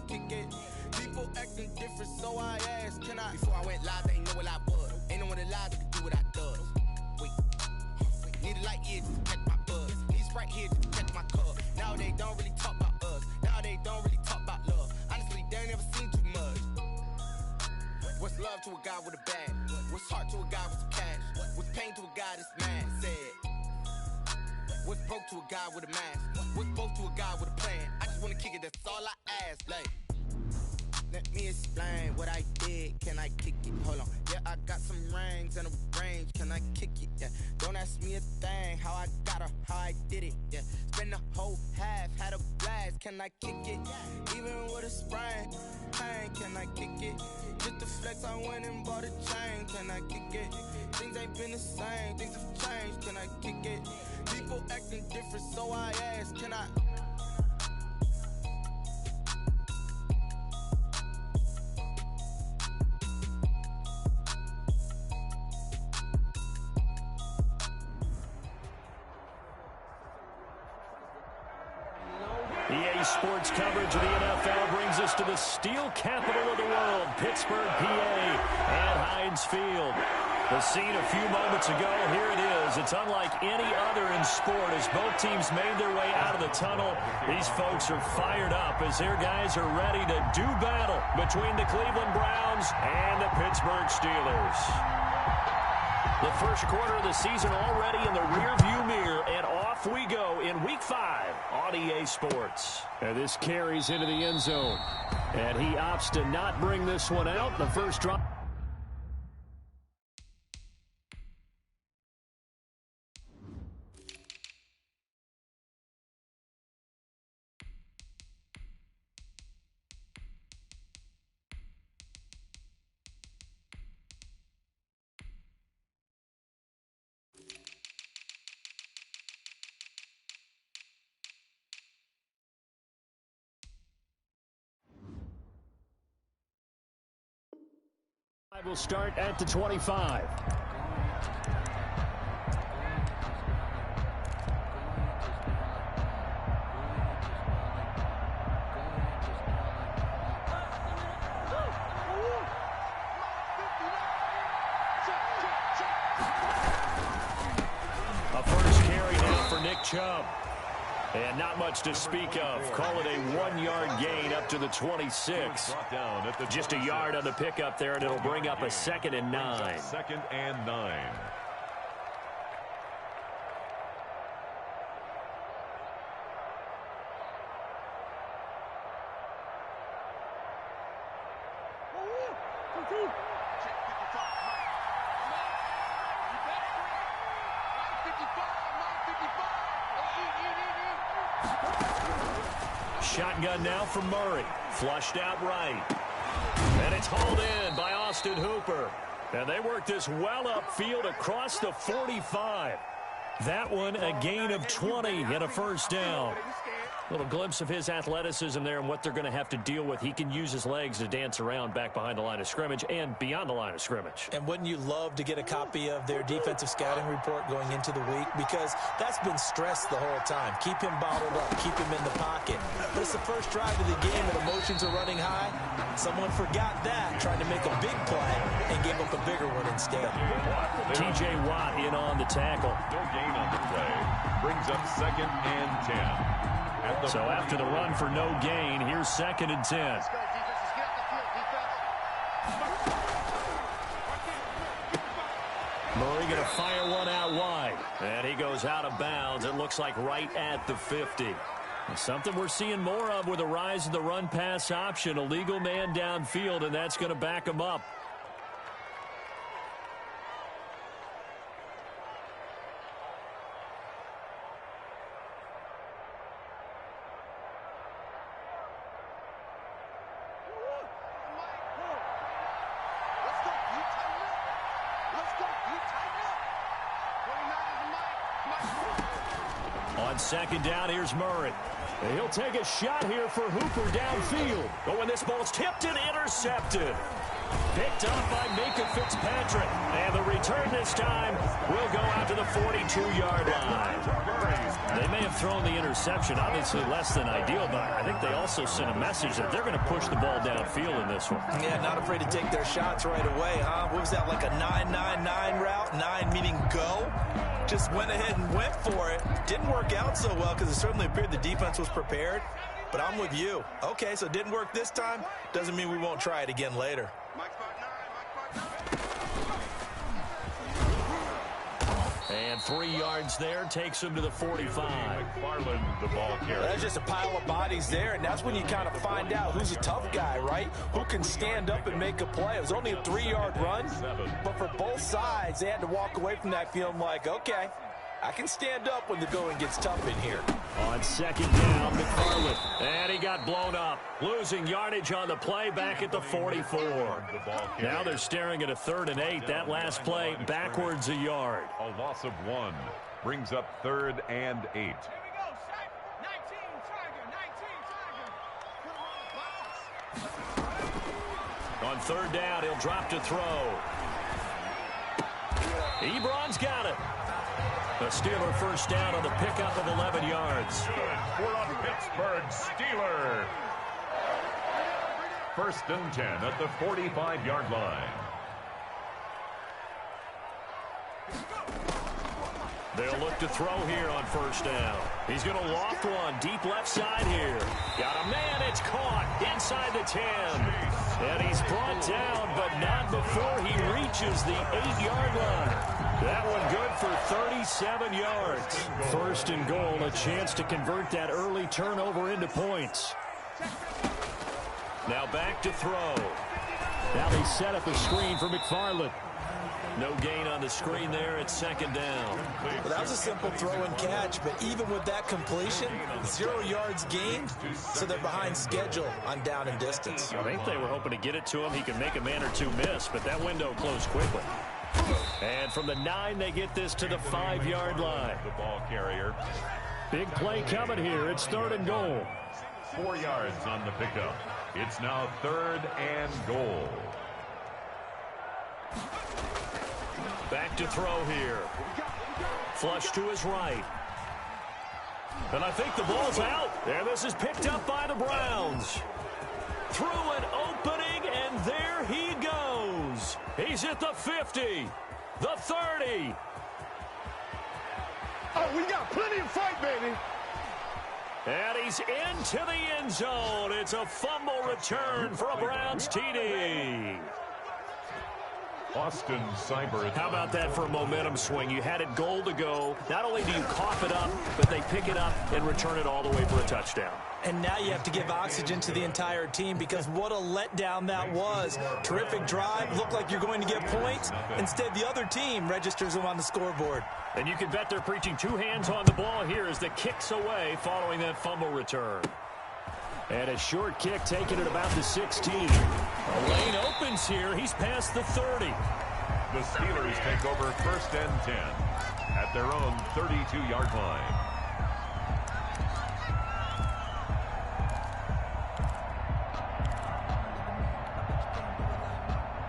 kick it? People acting different, so I asked, can I? Before I went live, they ain't know what I was. Ain't no one alive that can do what I does. Wait. Need a light here just to catch my buzz. Need Sprite here just to catch my cup. Now they don't really talk about us. Now they don't really talk about love. Honestly, they ain't never seen too much. What's love to a guy with a bag? What's heart to a guy with some cash? What's pain to a guy that's mad? Said. What's broke to a guy with a mask? What's both to a guy with a plan? I just wanna kick it, that's all I ask. Like, let me explain what I did. Can I kick it? Hold on. Yeah, I got some rings and a range. Can I kick it? Yeah. Don't ask me a thing. How I got her, how I did it. Yeah. Spend the whole half, had a blast. Can I kick it? Even with a sprain, pain. Can I kick it? Just to flex, I went and bought a chain. Can I kick it? Things ain't been the same. Things have changed. Can I kick it? People acting different, so I ask, can I? EA Sports coverage of the NFL brings us to the steel capital of the world, Pittsburgh, PA, at Heinz Field. The scene a few moments ago, here it is. It's unlike any other in sport as both teams made their way out of the tunnel. These folks are fired up as their guys are ready to do battle between the Cleveland Browns and the Pittsburgh Steelers. The first quarter of the season already in the rearview mirror, and off we go in Week 5 on EA Sports. And this carries into the end zone. And he opts to not bring this one out. The first drop. Will start at the 25. A first carry now for Nick Chubb. And not much to speak of. Call it a 1-yard gain up to the 26. Just a yard on the pickup there, and it'll bring up a 2nd and 9. 2nd and 9. Shotgun now from Murray. Flushed out right. And it's hauled in by Austin Hooper. And they work this well upfield across the 45. That one a gain of 20 and a first down. Little glimpse of his athleticism there and what they're going to have to deal with. He can use his legs to dance around back behind the line of scrimmage and beyond the line of scrimmage. And wouldn't you love to get a copy of their defensive scouting report going into the week? Because that's been stressed the whole time. Keep him bottled up. Keep him in the pocket. But it's the first drive of the game and emotions are running high. Someone forgot that, trying to make a big play and gave up a bigger one instead. T.J. Watt in on the tackle. No gain on the play. Brings up 2nd and 10. So after the run for no gain, here's 2nd and 10. Murray going to fire one out wide. And he goes out of bounds. It looks like right at the 50. Something we're seeing more of with the rise of the run-pass option. A legal man downfield, and that's going to back him up. On 2nd down, here's Murray. And he'll take a shot here for Hooper downfield. Oh, and this ball's tipped and intercepted. Picked up by Minka Fitzpatrick. And the return this time will go out to the 42-yard line. They may have thrown the interception, obviously less than ideal, but I think they also sent a message that they're going to push the ball downfield in this one. Yeah, not afraid to take their shots right away, huh? What was that, like a 9-9-9 route? 9 meaning go? Just went ahead and went for it. Didn't work out so well because it certainly appeared the defense was prepared. But I'm with you. Okay, so it didn't work this time. Doesn't mean we won't try it again later. And 3 yards there takes him to the 45. McFarland, the ball carrier. That's just a pile of bodies there, and that's when you kind of find out who's a tough guy, right? Who can stand up and make a play. It was only a 3-yard run, but for both sides, they had to walk away from that feeling like, okay, I can stand up when the going gets tough in here. On second down, McFarland. And he got blown up. Losing yardage on the play back at the 44. Now they're staring at a 3rd and 8. That last play backwards a yard. A loss of 1 brings up 3rd and 8. On 3rd down, he'll drop to throw. Ebron's got it. The Steeler first down on the pickup of 11 yards. Good for a Pittsburgh Steeler. 1st and 10 at the 45-yard line. They'll look to throw here on 1st down. He's going to loft one deep left side here. Got a man, it's caught inside the 10. And he's brought down, but not before he reaches the 8-yard line. That one good for 37 yards. 1st and goal, a chance to convert that early turnover into points. Now back to throw. Now they set up a screen for McFarland. No gain on the screen there at 2nd down. Well, that was a simple throw and catch, but even with that completion, 0 yards gained, so they're behind schedule on down and distance. I think they were hoping to get it to him. He could make a man or two miss, but that window closed quickly. And from the 9, they get this to the 5-yard line. The ball carrier. Big play coming here. It's 3rd and goal. 4 yards on the pickup. It's now 3rd and goal. Back to throw here. Flush to his right. And I think the ball's out. And this is picked up by the Browns. Through an opening, and there he goes. He's at the 50, the 30. Oh, we got plenty of fight, baby. And he's into the end zone. It's a fumble return for a Browns TD. Austin Seibert. How about that for a momentum swing? You had it goal to go. Not only do you cough it up, but they pick it up and return it all the way for a touchdown. And now you have to give oxygen to the entire team because what a letdown that was. Terrific drive. Looked like you're going to get points. Instead, the other team registers them on the scoreboard. And you can bet they're preaching 2 hands on the ball here as the kick's away following that fumble return. And a short kick taken at about the 16. A lane opens here. He's past the 30. The Steelers take over 1st and 10 at their own 32-yard line.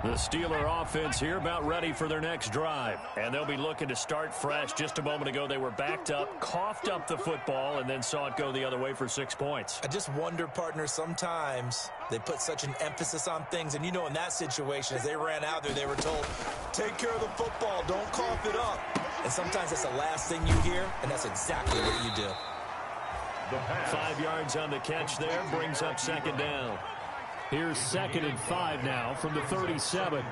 The Steeler offense here about ready for their next drive. And they'll be looking to start fresh. Just a moment ago, they were backed up, coughed up the football, and then saw it go the other way for 6 points. I just wonder, partner, sometimes they put such an emphasis on things. And you know, in that situation, as they ran out there, they were told, take care of the football, don't cough it up. And sometimes that's the last thing you hear, and that's exactly what you do. 5 yards on the catch there, brings up 2nd down. Here's 2nd and 5 now from the 37.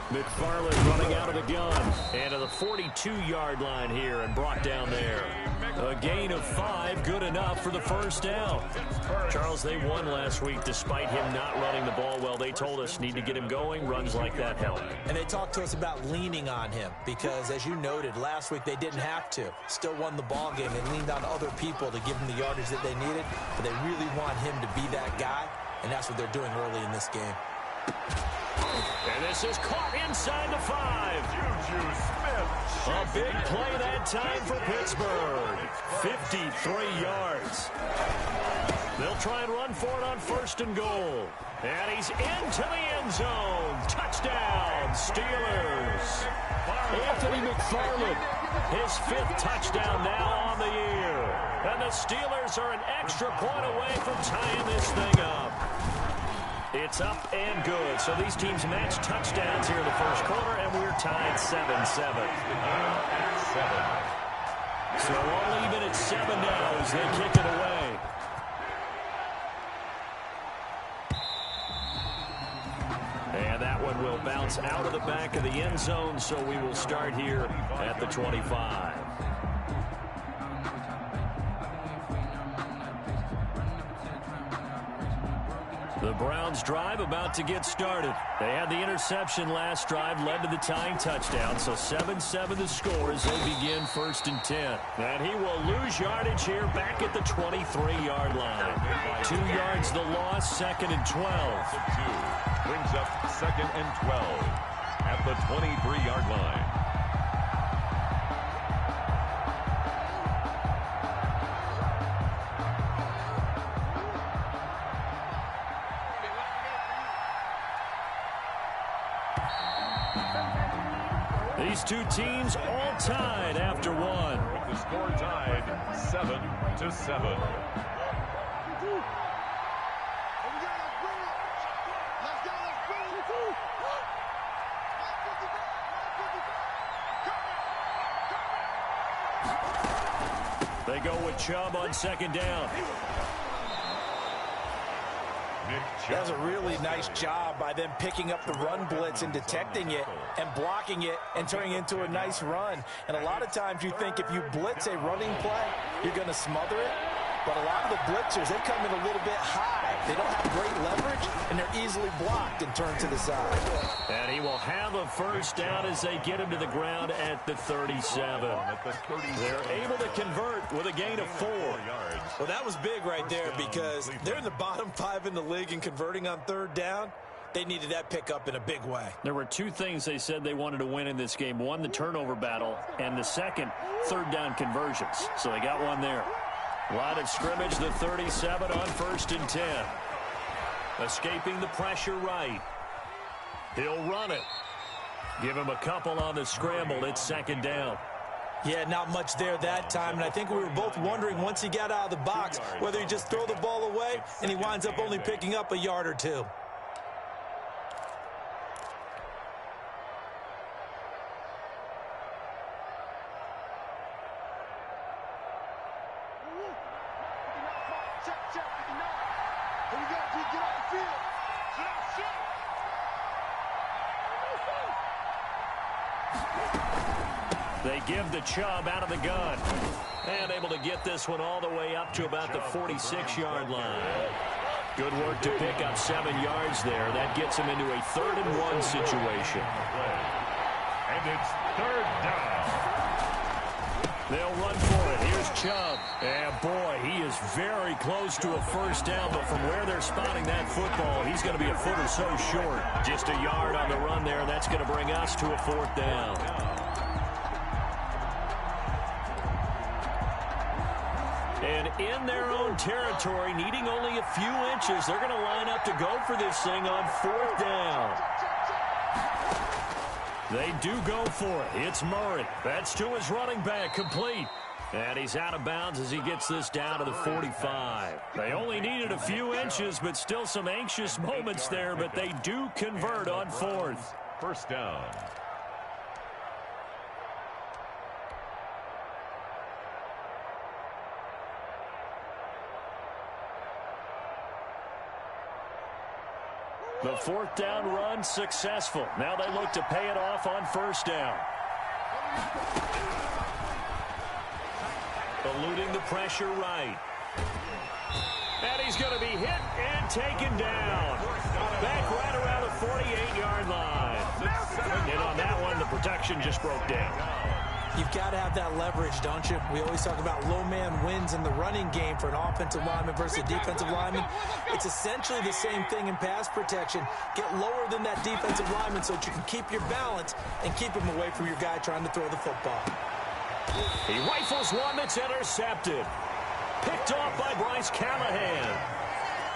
McFarland running out of the gun. And to the 42-yard line here and brought down there. A gain of 5, good enough for the 1st down. Charles, they won last week despite him not running the ball well. They told us need to get him going. Runs like that help. And they talked to us about leaning on him because, as you noted, last week they didn't have to. Still won the ball game. They leaned on other people to give them the yardage that they needed. But they really want him to be that guy. And that's what they're doing early in this game. And this is caught inside the 5. Juju Smith. A big play that time for Pittsburgh. 53 yards. They'll try and run for it on 1st and goal. And he's into the end zone. Touchdown, Steelers. Anthony McFarland His 5th touchdown now on the year. And the Steelers are an extra point away from tying this thing up. It's up and good. So these teams match touchdowns here in the first quarter, and we're tied 7-7. So all even at 7 now as they kick it away. And that one will bounce out of the back of the end zone, so we will start here at the 25. The Browns drive about to get started. They had the interception last drive, led to the tying touchdown, so 7-7 the score as they begin 1st and 10. And he will lose yardage here back at the 23-yard line. 2 yards the loss, 2nd and 12. Brings up 2nd and 12 at the 23-yard line. These two teams all tied after one. With the score tied 7-7. They go with Chubb on 2nd down. That was a really nice job by them picking up the run blitz and detecting it and blocking it and turning it into a nice run. And a lot of times you think if you blitz a running play, you're going to smother it. But a lot of the blitzers, they come in a little bit high. They don't have great leverage, and they're easily blocked and turned to the side. And he will have a 1st down as they get him to the ground at the 37. They're able to convert with a gain of 4. Well, that was big right there because they're in the bottom 5 in the league in converting on 3rd down. They needed that pickup in a big way. There were 2 things they said they wanted to win in this game. One, the turnover battle, and the second, 3rd down conversions. So they got one there. Line of scrimmage, the 37 on 1st and 10. Escaping the pressure right. He'll run it. Give him a couple on the scramble. It's 2nd down. Yeah, not much there that time, and I think we were both wondering once he got out of the box whether he just throw the ball away, and he winds up only picking up a yard or 2. They give the Chubb out of the gun. And able to get this one all the way up to about the 46-yard line. Good work to pick up 7 yards there. That gets him into a 3rd and 1 situation. And it's 3rd down. They'll run for it. Here's Chubb. And boy, he is very close to a 1st down, but from where they're spotting that football, he's going to be a foot or so short. Just a yard on the run there, and that's going to bring us to a 4th down. And in their own territory, needing only a few inches, they're going to line up to go for this thing on 4th down. They do go for it. It's Murray. That's to his running back, complete. And he's out of bounds as he gets this down to the 45. They only needed a few inches, but still some anxious moments there, but they do convert on 4th. 1st down. The 4th down run successful. Now they look to pay it off on 1st down. Eluding the pressure right. And he's going to be hit and taken down. Back right around the 48-yard line. And on that one, the protection just broke down. You've got to have that leverage, don't you? We always talk about low man wins in the running game for an offensive lineman versus a defensive lineman. It's essentially the same thing in pass protection. Get lower than that defensive lineman so that you can keep your balance and keep him away from your guy trying to throw the football. He rifles one that's intercepted. Picked off by Bryce Callahan.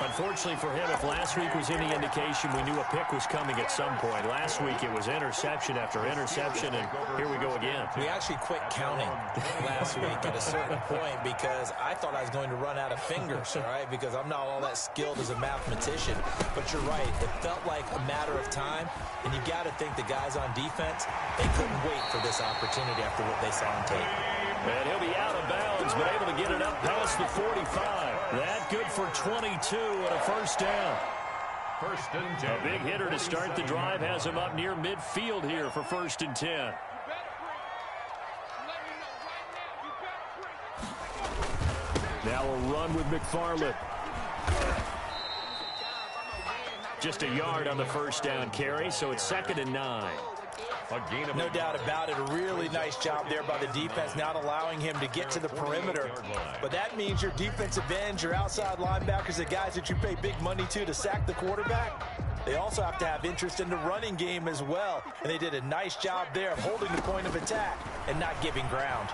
Unfortunately for him, if last week was any indication, we knew a pick was coming at some point. Last week it was interception after interception, and here we go again. We actually quit counting last week at a certain point because I thought I was going to run out of fingers, all right, because I'm not all that skilled as a mathematician. But you're right. It felt like a matter of time, and you got to think the guys on defense, they couldn't wait for this opportunity after what they saw on tape. And he'll be out of bounds, but able to get it up past the 45. That good for 22 and a first down. First and 10. A big hitter to start the drive has him up near midfield here for first and 10. Now a run with McFarland. Just a yard on the first down carry, so it's 2nd and 9. No doubt about it. A really nice job there by the defense, not allowing him to get to the perimeter. But that means your defensive ends, your outside linebackers, the guys that you pay big money to sack the quarterback, they also have to have interest in the running game as well. And they did a nice job there of holding the point of attack and not giving ground.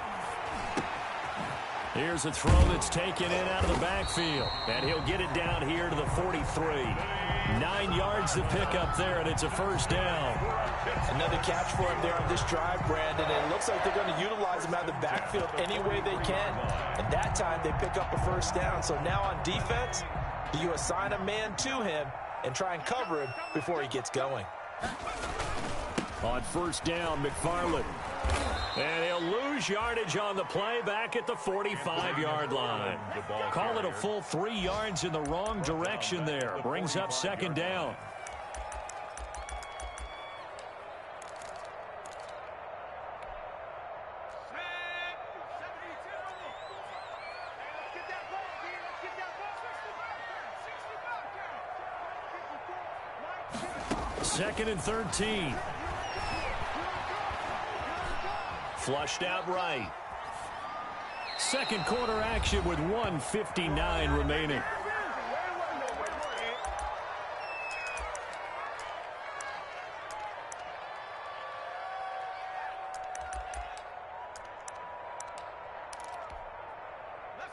Here's a throw that's taken in out of the backfield. And he'll get it down here to the 43. 9 yards to pick up there, and it's a first down. Another catch for him there on this drive, Brandon, and it looks like they're going to utilize him out of the backfield any way they can. And that time they pick up a first down. So now on defense, do you assign a man to him and try and cover him before he gets going? On first down, McFarland. And he'll lose yardage on the play back at the 45-yard line. Call it a full 3 yards in the wrong direction there. Brings up 2nd down. Second and 13. Flushed out right. Second quarter action with 1:59 remaining.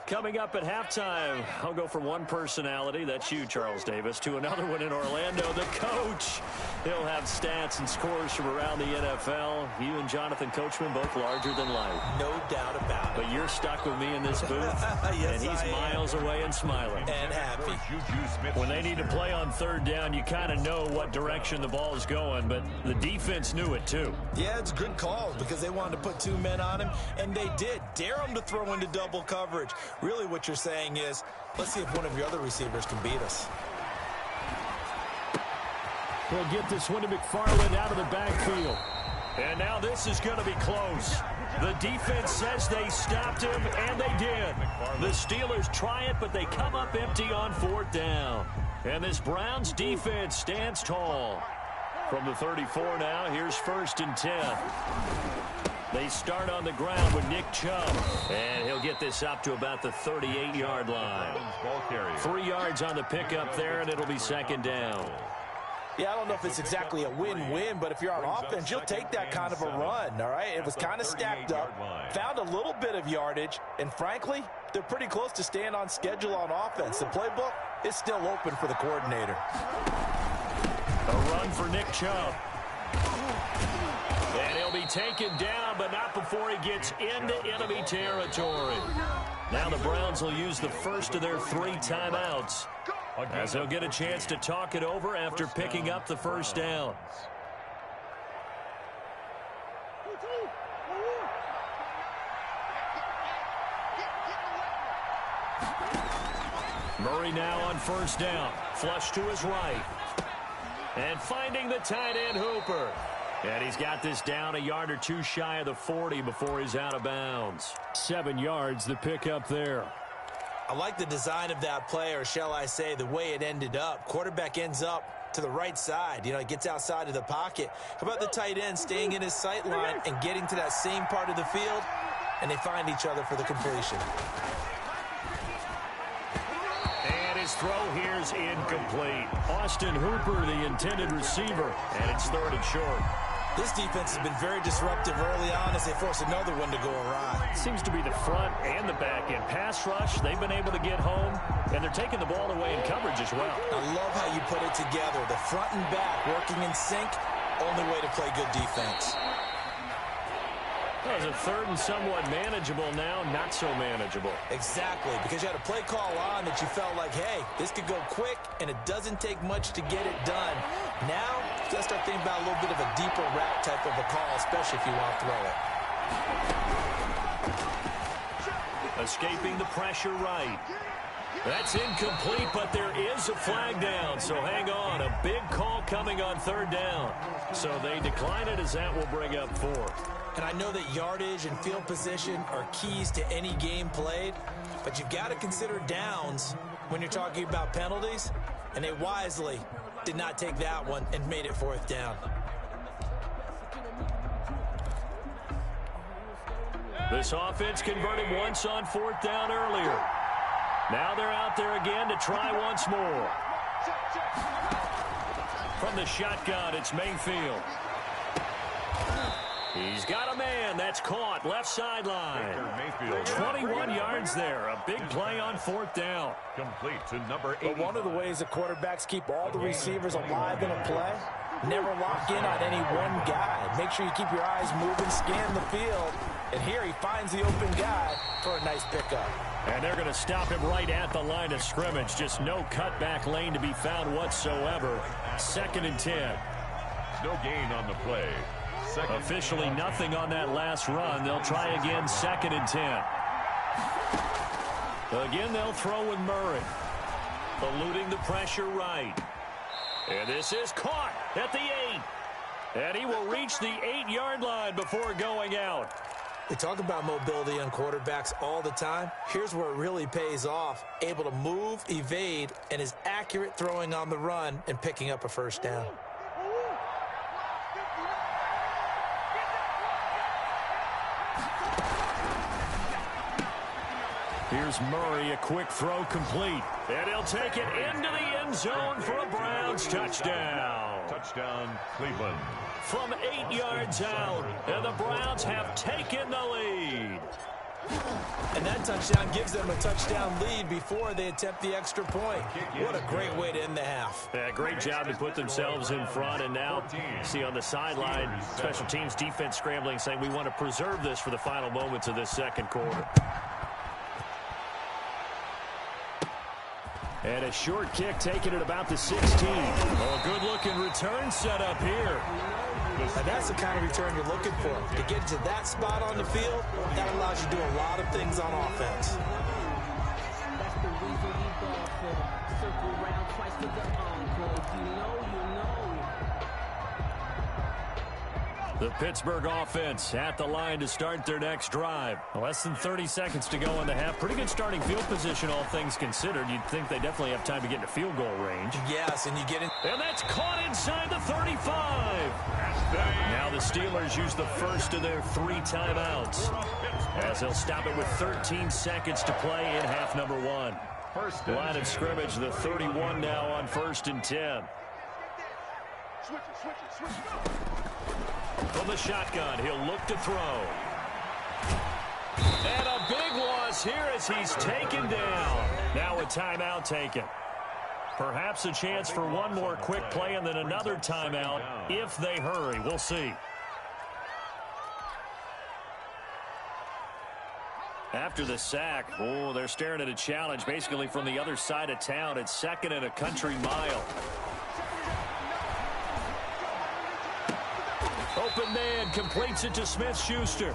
Coming up at halftime, I'll go from one personality, that's you, Charles Davis, to another one in Orlando, the coach. He'll have stats and scores from around the NFL. You and Jonathan Coachman, both larger than life. No doubt about it. But you're stuck with me in this booth, yes, and he's miles away and smiling. And happy. When they need to play on third down, you kind of know what direction the ball is going, but the defense knew it too. Yeah, it's a good call because they wanted to put 2 men on him, and they did. Dare him to throw into double coverage. Really what you're saying is, let's see if one of your other receivers can beat us. We'll get this one to McFarland out of the backfield. And now this is going to be close. The defense says they stopped him, and they did. The Steelers try it, but they come up empty on 4th down. And this Browns defense stands tall. From the 34 now, here's 1st and 10. They start on the ground with Nick Chubb, and he'll get this up to about the 38-yard line. 3 yards on the pickup there, and it'll be 2nd down. Yeah, I don't know if it's exactly a win-win, but if you're on offense, you'll take that kind of a run, all right? It was kind of stacked up, found a little bit of yardage, and frankly, they're pretty close to staying on schedule on offense. The playbook is still open for the coordinator. A run for Nick Chubb. And he'll be taken down, but not before he gets into enemy territory. Now the Browns will use the first of their 3 timeouts, as they'll get a chance to talk it over after picking up the first down. Murray now on 1st down. Flush to his right. And finding the tight end Hooper. And he's got this down a yard or 2 shy of the 40 before he's out of bounds. 7 yards the pickup there. I like the design of that play, or shall I say the way it ended up. Quarterback ends up to the right side. You know, he gets outside of the pocket. How about the tight end staying in his sight line and getting to that same part of the field, and they find each other for the completion. And his throw here's incomplete. Austin Hooper, the intended receiver, and it's 3rd and short. This defense has been very disruptive early on as they force another one to go awry. Seems to be the front and the back end. Pass rush, they've been able to get home, and they're taking the ball away in coverage as well. I love how you put it together. The front and back working in sync, only way to play good defense. That was a third and somewhat manageable now, not so manageable. Exactly, because you had a play call on that you felt like, hey, this could go quick, and it doesn't take much to get it done. Now, you got to start thinking about a little bit of a deeper route type of a call, especially if you want to throw it. Escaping the pressure right. That's incomplete, but there is a flag down, so hang on. A big call coming on third down. So they decline it as that will bring up fourth. And I know that yardage and field position are keys to any game played, but you've got to consider downs when you're talking about penalties, and they wisely did not take that one and made it fourth down. This offense converted once on fourth down earlier. Now they're out there again to try once more. From the shotgun, it's Mayfield. He's got a man. That's caught. Left sideline. 21 yards there. A big play on fourth down. Complete to number 8. But one of the ways the quarterbacks keep all the receivers alive in a play, never lock in on any one guy. Make sure you keep your eyes moving, scan the field. And here he finds the open guy for a nice pickup. And they're going to stop him right at the line of scrimmage. Just no cutback lane to be found whatsoever. 2nd and 10. No gain on the play. Officially nothing on that last run. They'll try again, 2nd and 10. Again, they'll throw with Murray. Eluding the pressure right. And this is caught at the 8. And he will reach the 8-yard line before going out. They talk about mobility on quarterbacks all the time. Here's where it really pays off. Able to move, evade, and is accurate throwing on the run and picking up a first down. Here's Murray, a quick throw complete. And he'll take it into the end zone for a Browns touchdown. Touchdown, Cleveland. From 8 yards out, and the Browns have taken the lead. And that touchdown gives them a touchdown lead before they attempt the extra point. What a great way to end the half. Yeah, great job to put themselves in front, and now see on the sideline, special teams defense scrambling, saying we want to preserve this for the final moments of this second quarter. And a short kick taken at about the 16. Oh, a good-looking return set up here. And that's the kind of return you're looking for. To get to that spot on the field, that allows you to do a lot of things on offense. That's the reason we ball for. Circle round twice to the encore. You know. The Pittsburgh offense at the line to start their next drive. Less than 30 seconds to go in the half. Pretty good starting field position, all things considered. You'd think they definitely have time to get into field goal range. Yes, and you get in. And that's caught inside the 35. Now the Steelers use the first of their 3 timeouts, as they'll stop it with 13 seconds to play in half number 1. Line of scrimmage, the 31 now on 1st and 10. From the shotgun, he'll look to throw. And a big loss here as he's taken down. Now a timeout taken. Perhaps a chance for one more quick play and then another timeout if they hurry. We'll see. After the sack, they're staring at a challenge basically from the other side of town. It's 2nd and a country mile. Open man completes it to Smith-Schuster.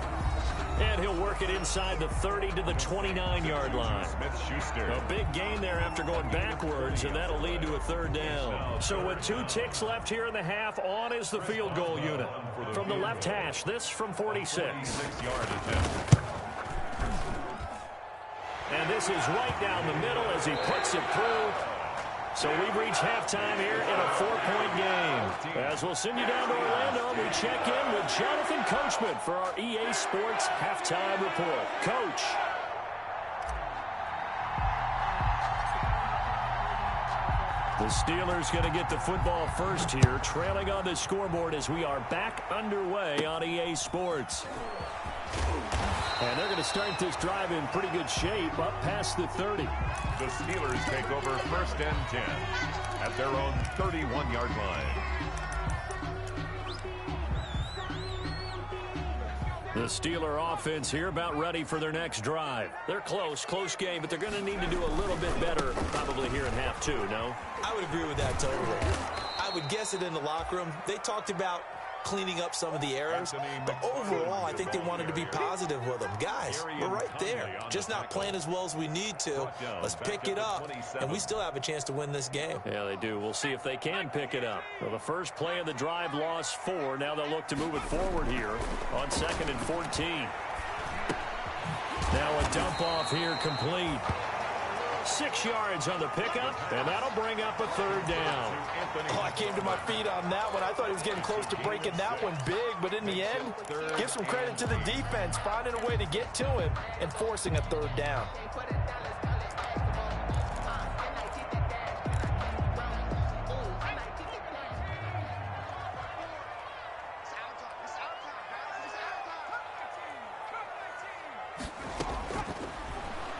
And he'll work it inside the 30 to the 29-yard line. Smith-Schuster. A big gain there after going backwards, and that'll lead to a 3rd down. So with 2 ticks left here in the half, on is the field goal unit. From the left hash, this from 46. And this is right down the middle as he puts it through. So we've reached halftime here in a 4-point game. As we'll send you down to Orlando, we check in with Jonathan Coachman for our EA Sports Halftime Report. Coach. The Steelers going to get the football first here, trailing on the scoreboard as we are back underway on EA Sports. And they're going to start this drive in pretty good shape, up past the 30. The Steelers take over first and 10 at their own 31-yard line. The Steeler offense here about ready for their next drive. They're close game, but they're going to need to do a little bit better probably here in half two, no? I would agree with that totally. I would guess it in the locker room. They talked about cleaning up some of the errors, but overall, I think they wanted to be positive with them. Guys, we're right there. Just not playing as well as we need to. Let's pick it up, and we still have a chance to win this game. Yeah, they do. We'll see if they can pick it up. Well, the first play of the drive lost 4. Now they'll look to move it forward here on 2nd and 14. Now a dump off here complete. 6 yards on the pickup, and that'll bring up a 3rd down. Oh, I came to my feet on that one. I thought he was getting close to breaking that one big, but in the end, give some credit to the defense, finding a way to get to him and forcing a 3rd down.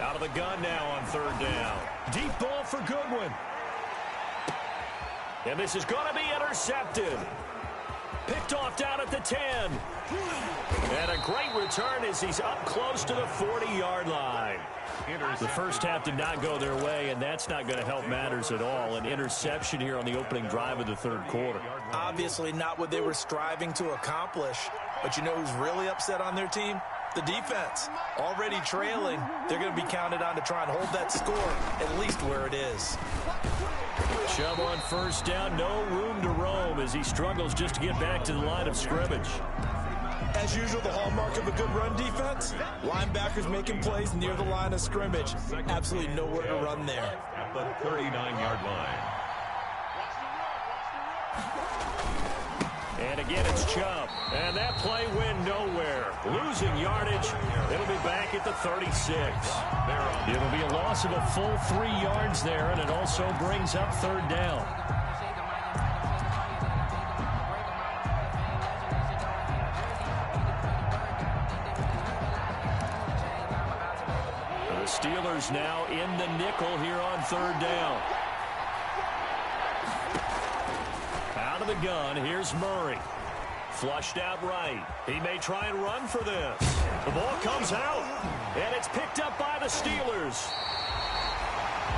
Out of the gun now on 3rd down. Deep ball for Goodwin. And this is going to be intercepted. Picked off down at the 10. And a great return as he's up close to the 40-yard line. The first half did not go their way, and that's not going to help matters at all. An interception here on the opening drive of the 3rd quarter. Obviously not what they were striving to accomplish. But you know who's really upset on their team? The defense. Already trailing, they're going to be counted on to try and hold that score at least where it is. Chubb on 1st down, no room to roam as he struggles just to get back to the line of scrimmage. As usual, the hallmark of a good run defense, linebackers making plays near the line of scrimmage. Absolutely nowhere to run there. At the 39-yard line. And again, it's Chubb. And that play went nowhere. Losing yardage. It'll be back at the 36. It'll be a loss of a full 3 yards there, and it also brings up 3rd down. The Steelers now in the nickel here on 3rd down. Out of the gun, here's Murray. Flushed out right. He may try and run for this. The ball comes out, and it's picked up by the Steelers.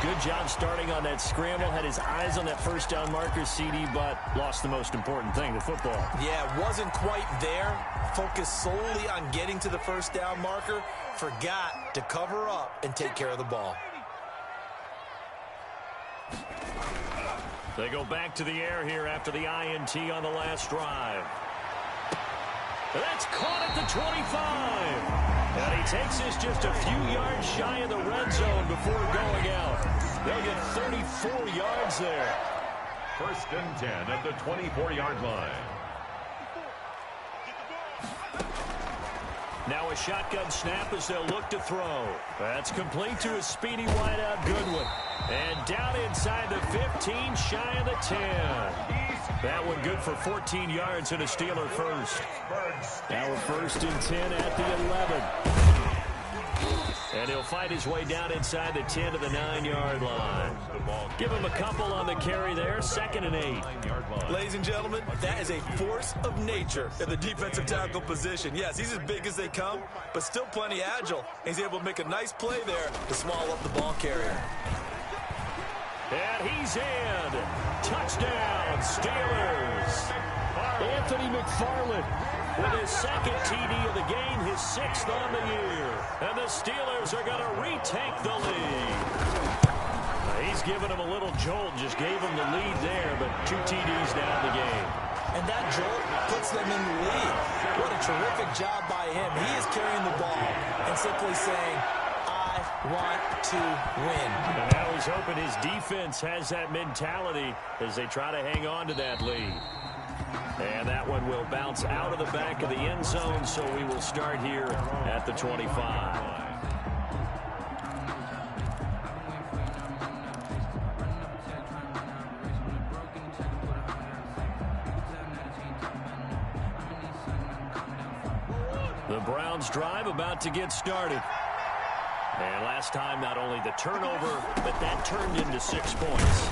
Good job starting on that scramble. Had his eyes on that 1st down marker, CD, but lost the most important thing, the football. Yeah, wasn't quite there. Focused solely on getting to the 1st down marker. Forgot to cover up and take care of the ball. They go back to the air here after the INT on the last drive. That's caught at the 25. And he takes this just a few yards shy of the red zone before going out. They'll get 34 yards there. 1st and 10 at the 24-yard line. Now a shotgun snap as they'll look to throw. That's complete to a speedy wideout Goodwin. And down inside the 15, shy of the 10. That one good for 14 yards and a Steeler first. Now a 1st and 10 at the 11. And he'll fight his way down inside the 10 to the 9-yard line. Give him a couple on the carry there. 2nd and 8. Ladies and gentlemen, that is a force of nature in the defensive tackle position. Yes, he's as big as they come, but still plenty agile. He's able to make a nice play there to swallow up the ball carrier. And he's in. Touchdown, Steelers. Anthony McFarland with his 2nd TD of the game, his 6th on the year. And the Steelers are going to retake the lead. He's given him a little jolt, just gave him the lead there, but 2 TDs down the game. And that jolt puts them in the lead. What a terrific job by him. He is carrying the ball and simply saying, I want to win. And now he's hoping his defense has that mentality as they try to hang on to that lead. And that one will bounce out of the back of the end zone, so we will start here at the 25. The Browns drive about to get started. And last time, not only the turnover, but that turned into 6 points.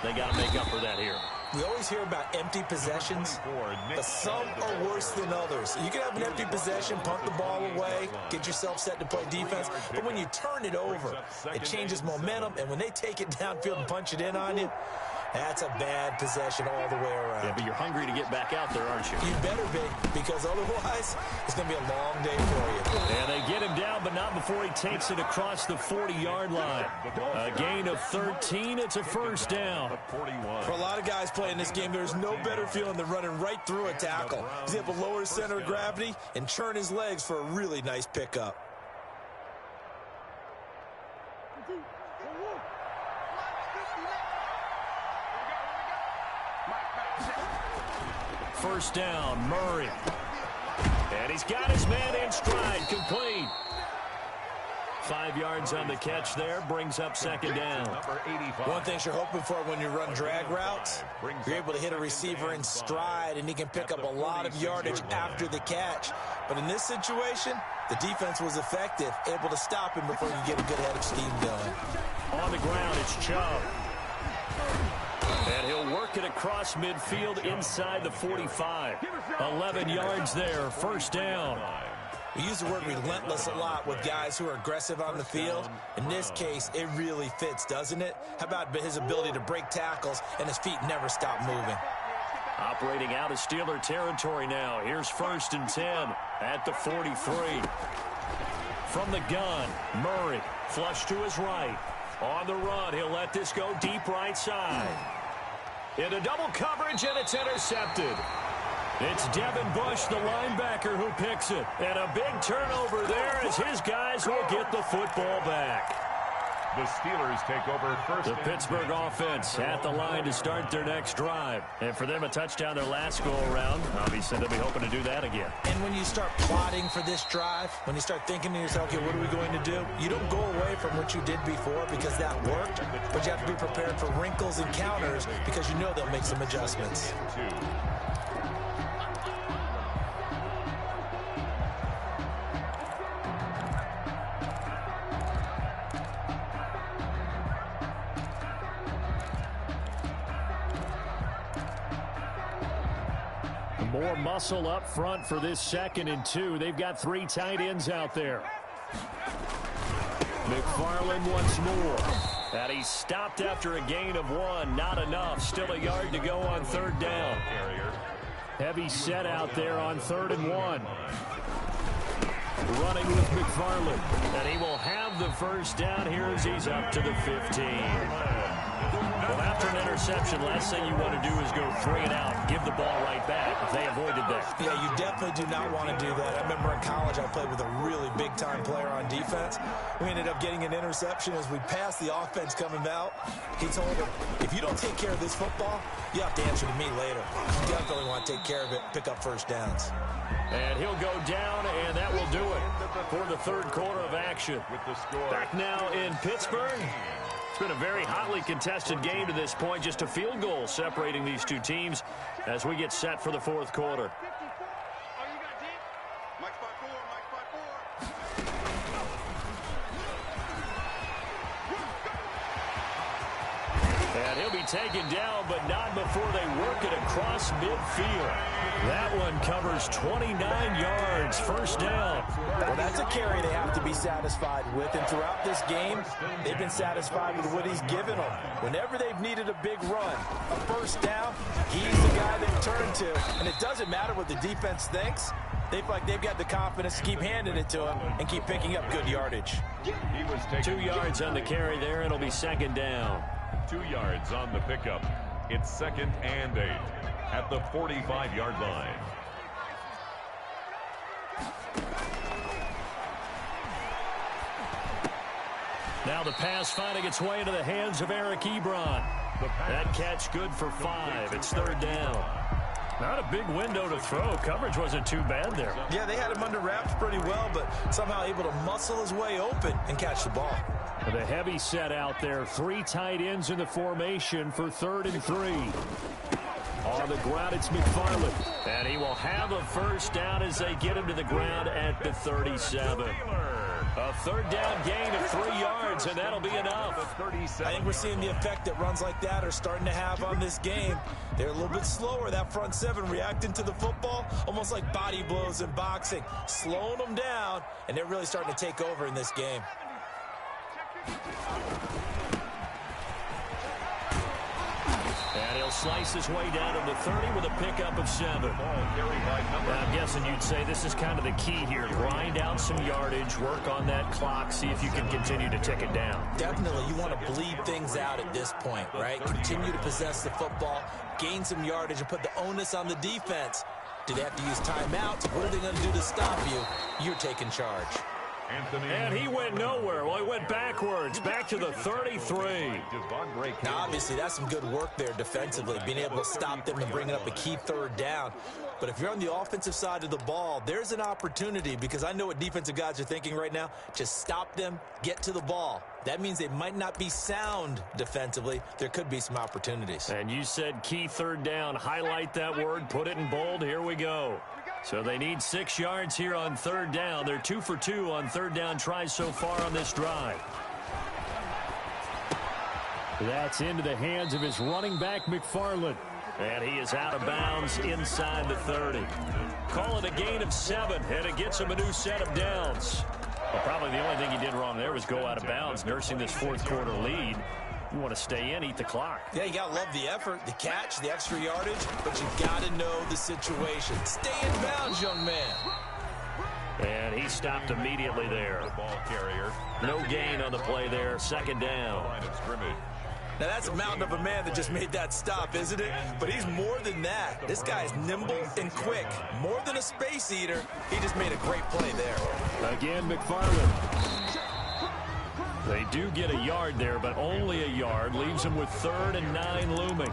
They got to make up for that here. We always hear about empty possessions, but some are worse than others. You can have an empty possession, punt the ball away, get yourself set to play defense, but when you turn it over, it changes momentum, and when they take it downfield and punch it in on you, that's a bad possession all the way around. Yeah, but you're hungry to get back out there, aren't you? You better be, because otherwise, it's going to be a long day for you. And they get him down, but not before he takes it across the 40-yard line. A gain of 13. It's a first down. For a lot of guys playing this game, there's no better feeling than running right through a tackle. He's able to lower his center of gravity and churn his legs for a really nice pickup. First down, Murray. And he's got his man in stride, complete. 5 yards on the catch there, brings up second down. One thing you're hoping for when you run drag routes, you're able to hit a receiver in stride, and he can pick up a lot of yardage after the catch. But in this situation, the defense was effective, able to stop him before you get a good head of steam going. On the ground, it's Chubb. And he'll work it across midfield inside the 45. 11 yards there, first down. We use the word relentless a lot with guys who are aggressive on the field. In this case, it really fits, doesn't it? How about his ability to break tackles and his feet never stop moving? Operating out of Steeler territory now. Here's first and 10 at the 43. From the gun, Murray, flush to his right. On the run, he'll let this go deep right side. Into double coverage, and it's intercepted. It's Devin Bush, the linebacker, who picks it. And a big turnover there as his guys will get the football back. The Steelers take over first. The Pittsburgh offense at the line to start their next drive. And for them, a touchdown their last go-around. Obviously, they'll be hoping to do that again. And when you start plotting for this drive, when you start thinking to yourself, okay, what are we going to do? You don't go away from what you did before because that worked, but you have to be prepared for wrinkles and counters because you know they'll make some adjustments. More muscle up front for this 2nd and 2. They've got 3 tight ends out there. McFarland once more. And he's stopped after a gain of 1. Not enough. Still a yard to go on 3rd down. Heavy set out there on 3rd and 1. Running with McFarland. And he will have the first down here as he's up to the 15. Well, after an interception, last thing you want to do is go 3 and out, give the ball right back. If they avoided that. Yeah, you definitely do not want to do that. I remember in college I played with a really big-time player on defense. We ended up getting an interception as we passed the offense coming out. He told him, if you don't take care of this football, you have to answer to me later. You definitely want to take care of it, pick up first downs. And he'll go down, and that will do it for the 3rd quarter of action. Back now in Pittsburgh. It's been a very hotly contested game to this point. Just a field goal separating these two teams as we get set for the 4th quarter. And he'll be taken down, but not before they work it across midfield. That one covers 29 yards, first down. Well, that's a carry they have to be satisfied with, and throughout this game, they've been satisfied with what he's given them. Whenever they've needed a big run, a first down, he's the guy they've turned to. And it doesn't matter what the defense thinks. They feel like they've got the confidence to keep handing it to him and keep picking up good yardage. 2 yards on the carry there. It'll be 2nd down. 2 yards on the pickup. It's 2nd and 8 at the 45-yard line. Now the pass finding its way into the hands of Eric Ebron. That catch good for 5. It's 3rd down. Not a big window to throw. Coverage wasn't too bad there. Yeah, they had him under wraps pretty well, but somehow able to muscle his way open and catch the ball. The heavy set out there. 3 tight ends in the formation for 3rd and 3. On the ground, it's McFarland. And he will have a first down as they get him to the ground at the 37. A third down gain of 3 yards, and that'll be enough. I think we're seeing the effect that runs like that are starting to have on this game. They're a little bit slower, that front seven, reacting to the football, almost like body blows in boxing, slowing them down, and they're really starting to take over in this game. And he'll slice his way down to the 30 with a pickup of 7. I'm guessing you'd say this is kind of the key here. Grind out some yardage, work on that clock, see if you can continue to tick it down. Definitely, you want to bleed things out at this point, right? Continue to possess the football, gain some yardage, and put the onus on the defense. Do they have to use timeouts? What are they going to do to stop you? You're taking charge. And he went nowhere. Well, he went backwards, back to the 33. Now, obviously, that's some good work there defensively, being able to stop them and bringing up a key third down. But if you're on the offensive side of the ball, there's an opportunity, because I know what defensive guys are thinking right now. Just stop them, get to the ball. That means they might not be sound defensively. There could be some opportunities. And you said key third down. Highlight that word, put it in bold. Here we go. So they need 6 yards here on third down. They're 2 for 2 on third down tries so far on this drive. That's into the hands of his running back, McFarland. And he is out of bounds inside the 30. Call it a gain of 7, and it gets him a new set of downs. Well, probably the only thing he did wrong there was go out of bounds, nursing this fourth quarter lead. You want to stay in, eat the clock. Yeah, you got to love the effort, the catch, the extra yardage, but you got to know the situation. Stay in bounds, young man. And he stopped immediately there. Ball carrier. No gain on the play there. Second down. Line of scrimmage. Now, that's a mountain of a man that just made that stop, isn't it? But he's more than that. This guy is nimble and quick. More than a space eater. He just made a great play there. Again, McFarland. They do get a yard there, but only a yard. Leaves them with 3rd and 9 looming.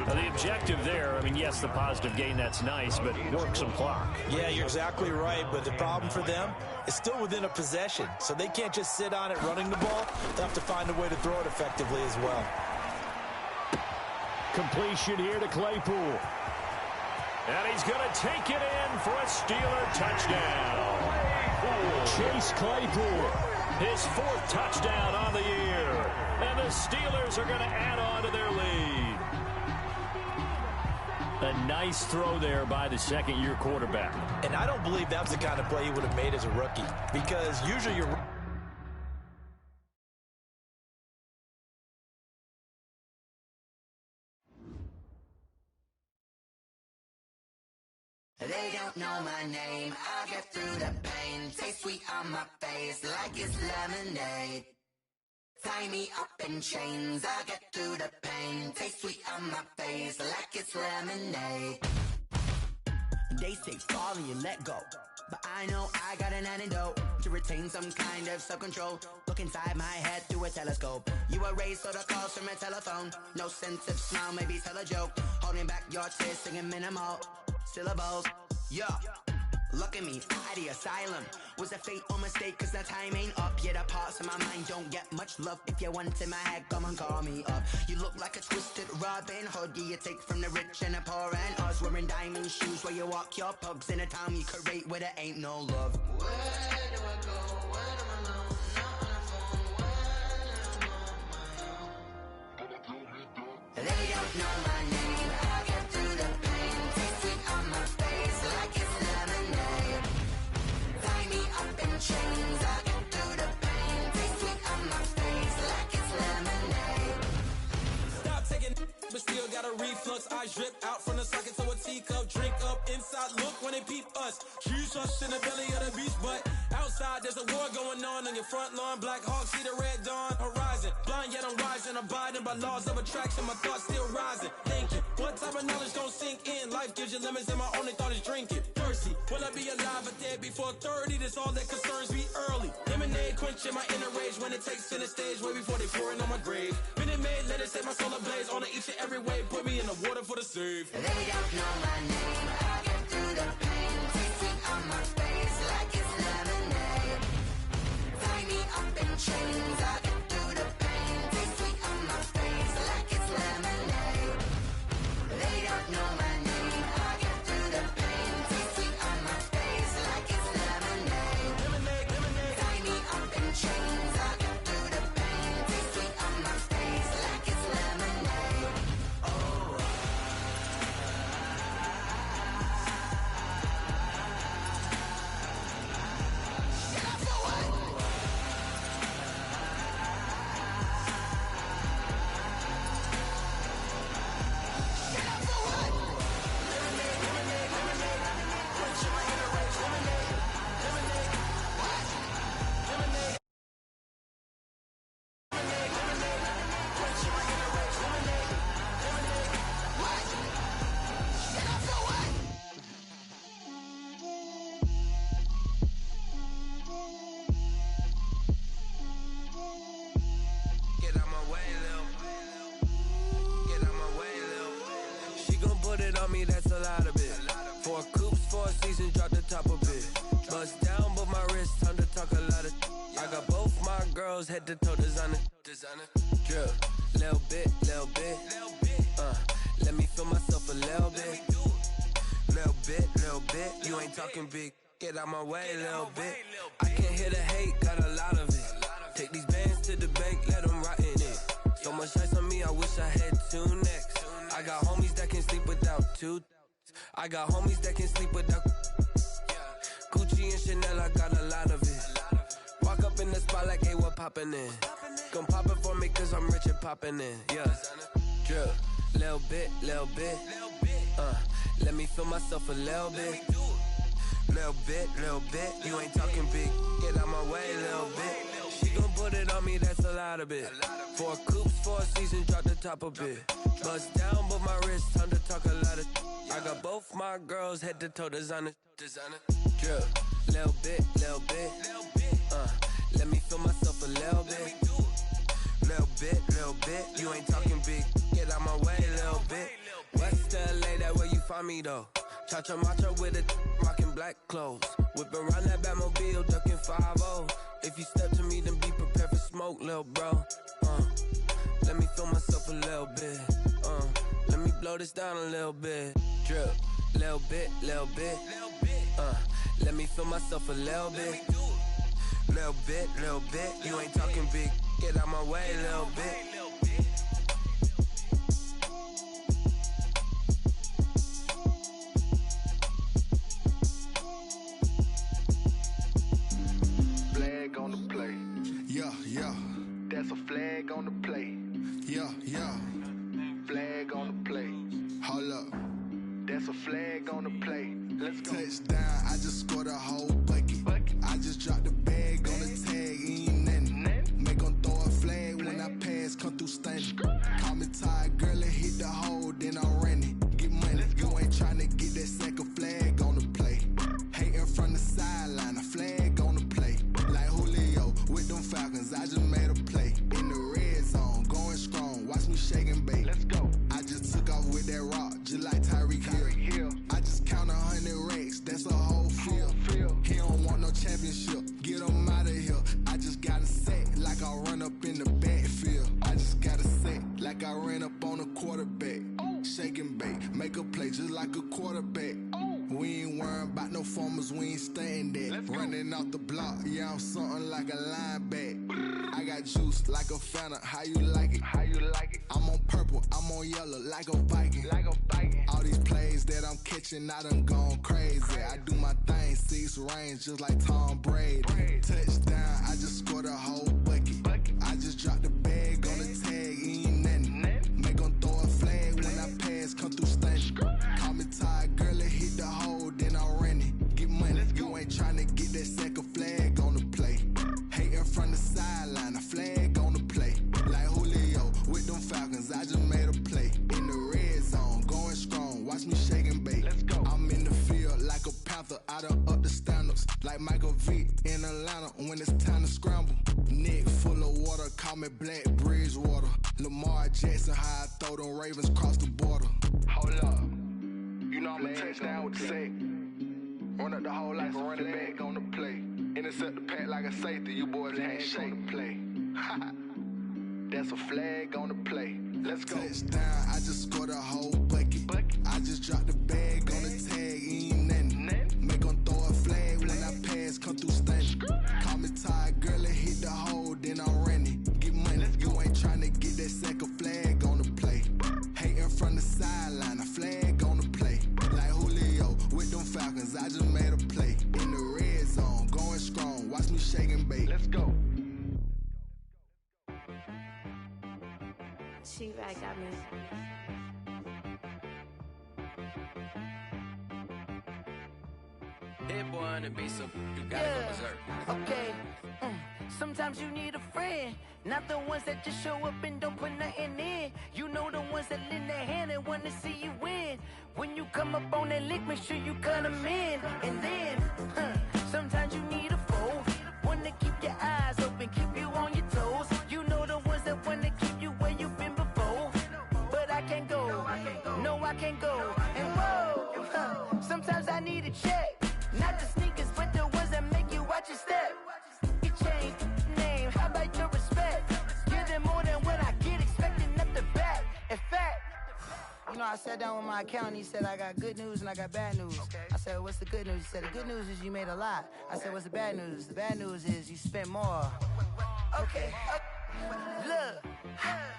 Now, the objective there, I mean, yes, the positive gain, that's nice, but work some clock. Yeah, you're exactly right, but the problem for them is still within a possession, so they can't just sit on it running the ball. They'll have to find a way to throw it effectively as well. Completion here to Claypool. And he's going to take it in for a Steeler touchdown. Chase Claypool, his 4th touchdown on the year. And the Steelers are going to add on to their lead. A nice throw there by the second-year quarterback. And I don't believe that's the kind of play he would have made as a rookie, because usually you're... They don't know my name, I get through the pain. Taste sweet on my face like it's lemonade. Tie me up in chains, I get through the pain. Taste sweet on my face like it's lemonade. They say fall and you let go, but I know I got an antidote to retain some kind of self-control. Look inside my head through a telescope. You erase all the calls from a telephone. No sense of smile, maybe tell a joke. Holding back your tears, singing minimal syllables. Yeah, look at me, out the asylum. Was a fate or mistake, cause the time ain't up. Yeah, the parts of my mind don't get much love. If you want in my head, come and call me up. You look like a twisted Robin Hood. Yeah, you take from the rich and the poor and us. Wearing diamond shoes where you walk your pugs in a town you create where there ain't no love. Where do I go? Where am I now? Not on the phone. When I'm on my own. They don't know my name. I get through the pain. Taste sweet on my face like it's lemonade. Tie me up in chains. I get through the pain. Taste sweet on my face like it's lemonade. Stop taking, but still got a reflux. Eyes drip out from the socket to a teacup. Drink up inside, look when they peep us. Choose us in the belly of the beast, but outside there's a war going on your front lawn. Black Hawk see the red dawn horizon. Blind yet I'm rising, abiding by laws of attraction. My thoughts still rising, thinking what type of knowledge don't sink in? Life gives you limits and my only thought is drinking. Thirsty, will I be alive or dead before 30? That's all that concerns me early. Lemonade quenching my inner rage when it takes center stage way before they pouring on my grave. Minute Maid, let it set my soul ablaze on each and every way. Put me in the water for the save. They don't know my name. I get through the pain. Taste sweet on my face like it's lemonade. Tie me up in chains. I get through the pain. Taste sweet on my face like it's lemonade. They don't know my me, that's a lot of it. 4 coops, 4 seasons, drop the top a bit. Bust down, but my wrist, time to talk a lot of. I got both my girls head to toe designer. Drip, little bit. Let me feel myself a little bit. Little bit. You ain't talking big. Get out my way, little bit. I can't hear the hate, got a lot of it. Take these bands to the bank, let them rot in it. So much ice on me, I wish I had 2 necks. I got homies that can sleep without 2. I got homies that can sleep without Gucci and Chanel, I got a lot of it. Walk up in the spot like, hey, what poppin' in? Come pop it for me, cause I'm rich and poppin' in. Yeah, drip, little bit. Let me feel myself a little bit. Little bit. You ain't talking big. Get out my way, little bit. She gon' put it on me, that's a lot of it. 4 coops, 4 seasons, drop the top a bit. Bust down, but my wrist, time to talk a lot of. I got both my girls head to toe designer. Drip, little bit. Let me feel myself a little bit. Little bit. You ain't talking big. Get out my way, little bit. West LA, that where you find me though. Cha-cha macha with a rockin' black clothes. Whip around that Batmobile, ducking 5-0. If you step to me, then be prepared for smoke, lil' bro. Let me feel myself a little bit. Let me blow this down a little bit. Drip, little bit. Let me feel myself a little bit. Little bit. You ain't talking big. Get out my way, little bit. Flag on the play. Yeah. That's a flag on the play. Yeah. Flag on the play. Hold up. That's a flag on the play. Let's go. Touchdown, I just scored a whole bucket. I just dropped the bag on the tag, ain't nothing. Make 'em throw a flag when I pass, come through stunning. Call me tired, girl, and hit the hole, then I'm running. Get money, you ain't tryna get that second flag on the play. Hating from the sideline, a flag on the play. Like Julio with them Falcons, I just made a play. In the red zone, going strong, watch me shake and bake. Let's go. I just took off with that rock, just like Tyreek Hill. I just count 100 racks, that's a whole field. He don't want no championship, get him out of here. I just got a set, like I run up in the backfield. I just got a set, like I ran up on a quarterback. Shake and bake, make a play just like a quarterback. We ain't worrying about no formers, we ain't staying there. Running off the block, yeah, I'm something like a linebacker. I got juice like a Fanta, how you like it? I'm on purple, I'm on yellow, like a Viking. All these plays that I'm catching, I done gone crazy. I do my thing, 6 range, just like Tom Brady. Touchdown, I just scored a whole bucket. I just dropped the bag on the tag, ain't nothing. Make 'em throw a flag when I pass, come through stunning. Call me tired, girl, and hit the hole, then I'm running. Get money, you ain't tryna get that second flag on the play. Hating from the sideline, a flag on the play. Like Julio with them Falcons, I just made a play. In the red zone, going strong, watch me shake and bake. Let's go. I'm in the field like a panther, I done up the standards. Like Michael Vick in Atlanta when it's time to scramble. Neck full of water, call me Black Bridgewater. Lamar Jackson, how I throw them Ravens cross the border. Hold up. You know I'm a touchdown with the sack. Run up the whole life and run it back on the play. Intercept the pack like a safety, you boys ain't shake the play. That's a flag on the play. Let's go. Touchdown, I just scored a whole bucket. I just dropped the bag on the tag, ain't nothing. Make 'em throw a flag when I pass, come through stunning. Call me tired, girl, and hit the hole, then I'm running. Get money, you ain't tryna get that second flag on the play. Hating from the sideline, a flag on the play. Like Julio with them Falcons, I just made a play. In the red zone, going strong, watch me shake and bake. Let's go. She-Rag got me. Hit boy on the beat, so you gotta go berserk. Okay. Sometimes you need a friend, not the ones that just show up and don't put nothing in. You know the ones that lend a hand and wanna see you win. When you come up on that lick, make sure you cut them in. And then, sometimes you need a foe, one to keep your eyes open, keep you on your toes. You know the ones that wanna keep you where you've been before. But I can't go, no I can't go. And whoa, Sometimes I need a check. Not the sneakers, but the ones that make you watch your step. You change name, how about your respect? Give them more than what I get, expecting up the back. In fact, you know, I sat down with my accountant. He said, I got good news and I got bad news. I said, what's the good news? He said, the good news is you made a lot. I said, what's the bad news? The bad news is you spent more. Okay. Look,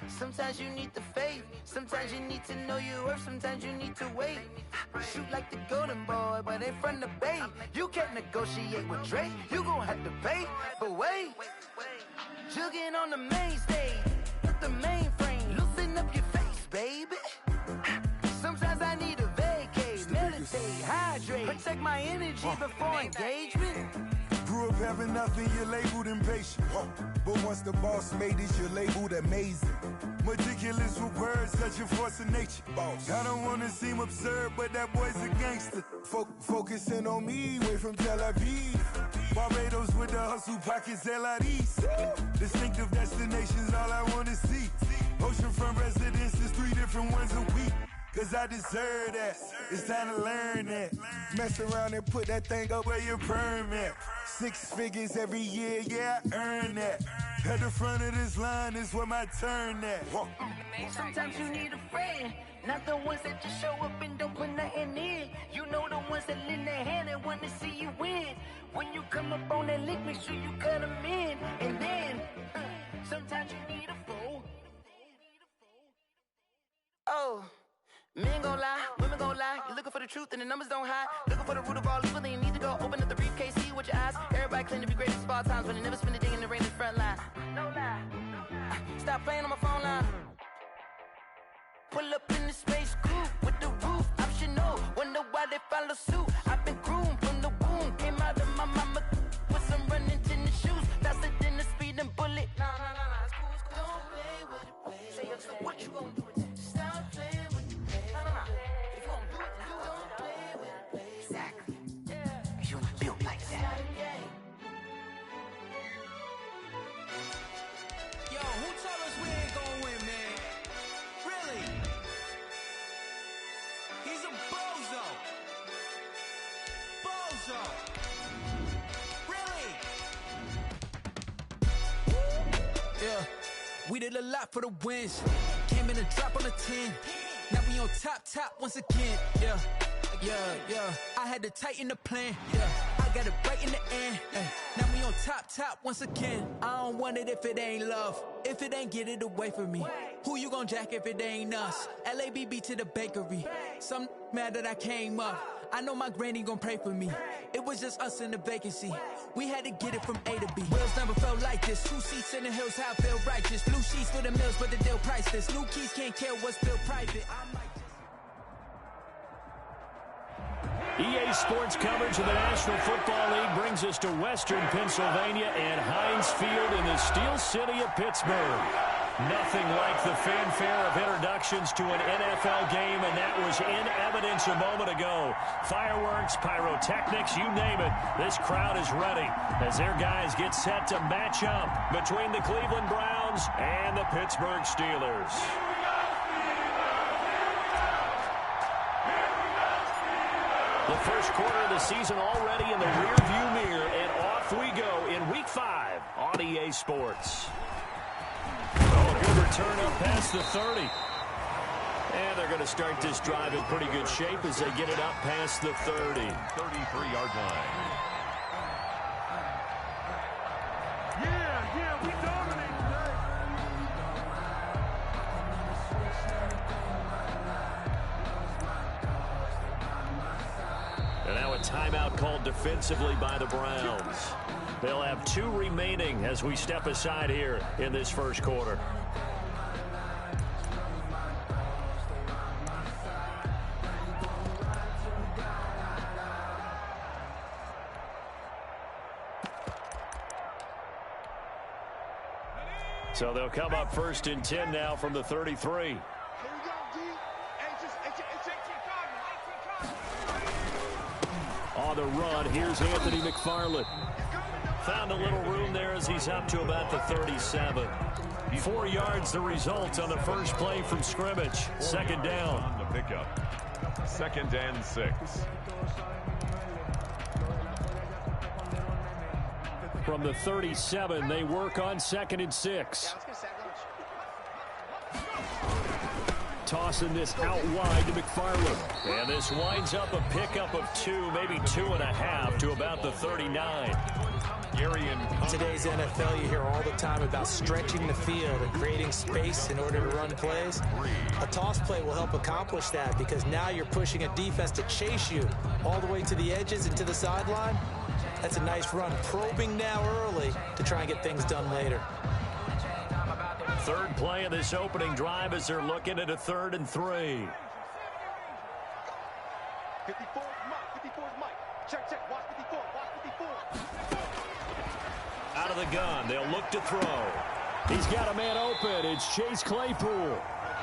sometimes you need the faith. Sometimes you need to know your worth. Sometimes you need to wait. Shoot like the golden boy, but ain't from the bay. You can't negotiate with Drake. You gon' have to pay. But wait, jugging on the main stage, the mainframe, loosen up your face, baby. Sometimes I need a vacate, meditate, hydrate, protect my energy before engagement. Grew up having nothing, you're labeled impatient. But once the boss made it, you're labeled amazing. Meticulous with words, such a force of nature. Boss. I don't wanna seem absurd, but that boy's a gangster. Focusing on me, way from Tel Aviv. Barbados with the hustle pockets, LIDs. Distinctive destinations, all I wanna see. Oceanfront residences, 3 different ones a week. Cause I deserve that, it's time to learn that. Mess around and put that thing up where your permit. 6 figures every year, yeah, I earn that. At the front of this line is where my turn at. Sometimes you need a friend, not the ones that just show up and don't put nothing in. You know the ones that lend their hand and want to see you win. When you come up on that lick, make sure you cut them in. And then, sometimes you need a fool. Oh. Men gon' lie, women gon' lie. You're looking for the truth and the numbers don't hide. Looking for the root of all evil, then you need to go open up the briefcase, see with your eyes. Everybody claim to be great at all times, but they never spend a day in the rain in the front line. No lie. Stop playing on my phone line. Pull up in the space coupe with the roof optional. Wonder why they follow suit. I've been groomed from the womb. Came out of my mama with some running tennis shoes. Faster than the speeding bullet. No, it's cool, it's cool. Don't play with it, play. Say, what you gon' do with it? Stop playing. We did a lot for the wins. Came in a drop on a 10. Now we on top once again. Yeah. I had to tighten the plan. Yeah. I got it right in the end. Now we on top once again. I don't want it if it ain't love. If it ain't, get it away from me. Who you gon' jack if it ain't us? LABB to the bakery. Some mad that I came up. I know my granny gon' pray for me. It was just us in the vacancy. We had to get it from A to B. Wheels never felt like this. 2 seats in the hills, how I feel righteous. Blue sheets for the mills, but the deal priceless. New keys can't care what's built private. EA Sports coverage of the National Football League brings us to Western Pennsylvania and Heinz Field in the Steel City of Pittsburgh. Nothing like the fanfare of introductions to an NFL game, and that was in evidence a moment ago. Fireworks, pyrotechnics, you name it. This crowd is ready as their guys get set to match up between the Cleveland Browns and the Pittsburgh Steelers. The first quarter of the season already in the rearview mirror, and off we go in Week 5 on EA Sports. Good return up past the 30. And they're going to start this drive in pretty good shape as they get it up past the 30. 33-yard line. Yeah, we dominate today. And now a timeout called defensively by the Browns. They'll have 2 remaining as we step aside here in this first quarter. So they'll come up 1st and 10 now from the 33. On the run, here's Anthony McFarland. Found a little room there as he's up to about the 37. 4 yards the result on the first play from scrimmage. 2nd down. On the pickup. 2nd and 6. From the 37, they work on 2nd and 6. Tossing this out wide to McFarland. And this winds up a pickup of 2, maybe 2.5 to about the 39. In today's NFL, you hear all the time about stretching the field and creating space in order to run plays. A toss play will help accomplish that because now you're pushing a defense to chase you all the way to the edges and to the sideline. That's a nice run. Probing now early to try and get things done later. Third play of this opening drive as they're looking at a 3rd and 3. 54 is Mike. Check. Watch 54. Out of the gun. They'll look to throw. He's got a man open. It's Chase Claypool.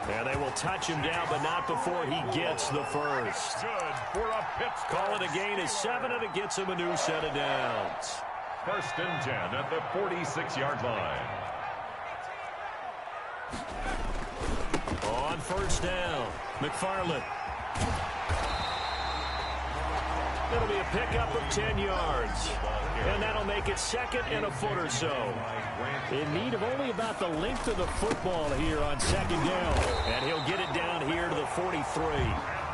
And they will touch him down, but not before he gets the first. Good for a pitch. Call it a gain of 7, and it gets him a new set of downs. 1st and 10 at the 46-yard line. On 1st down, McFarland. It'll be a pickup of 10 yards. And that'll make it 2nd and a foot or so. In need of only about the length of the football here on 2nd down. And he'll get it down here to the 43.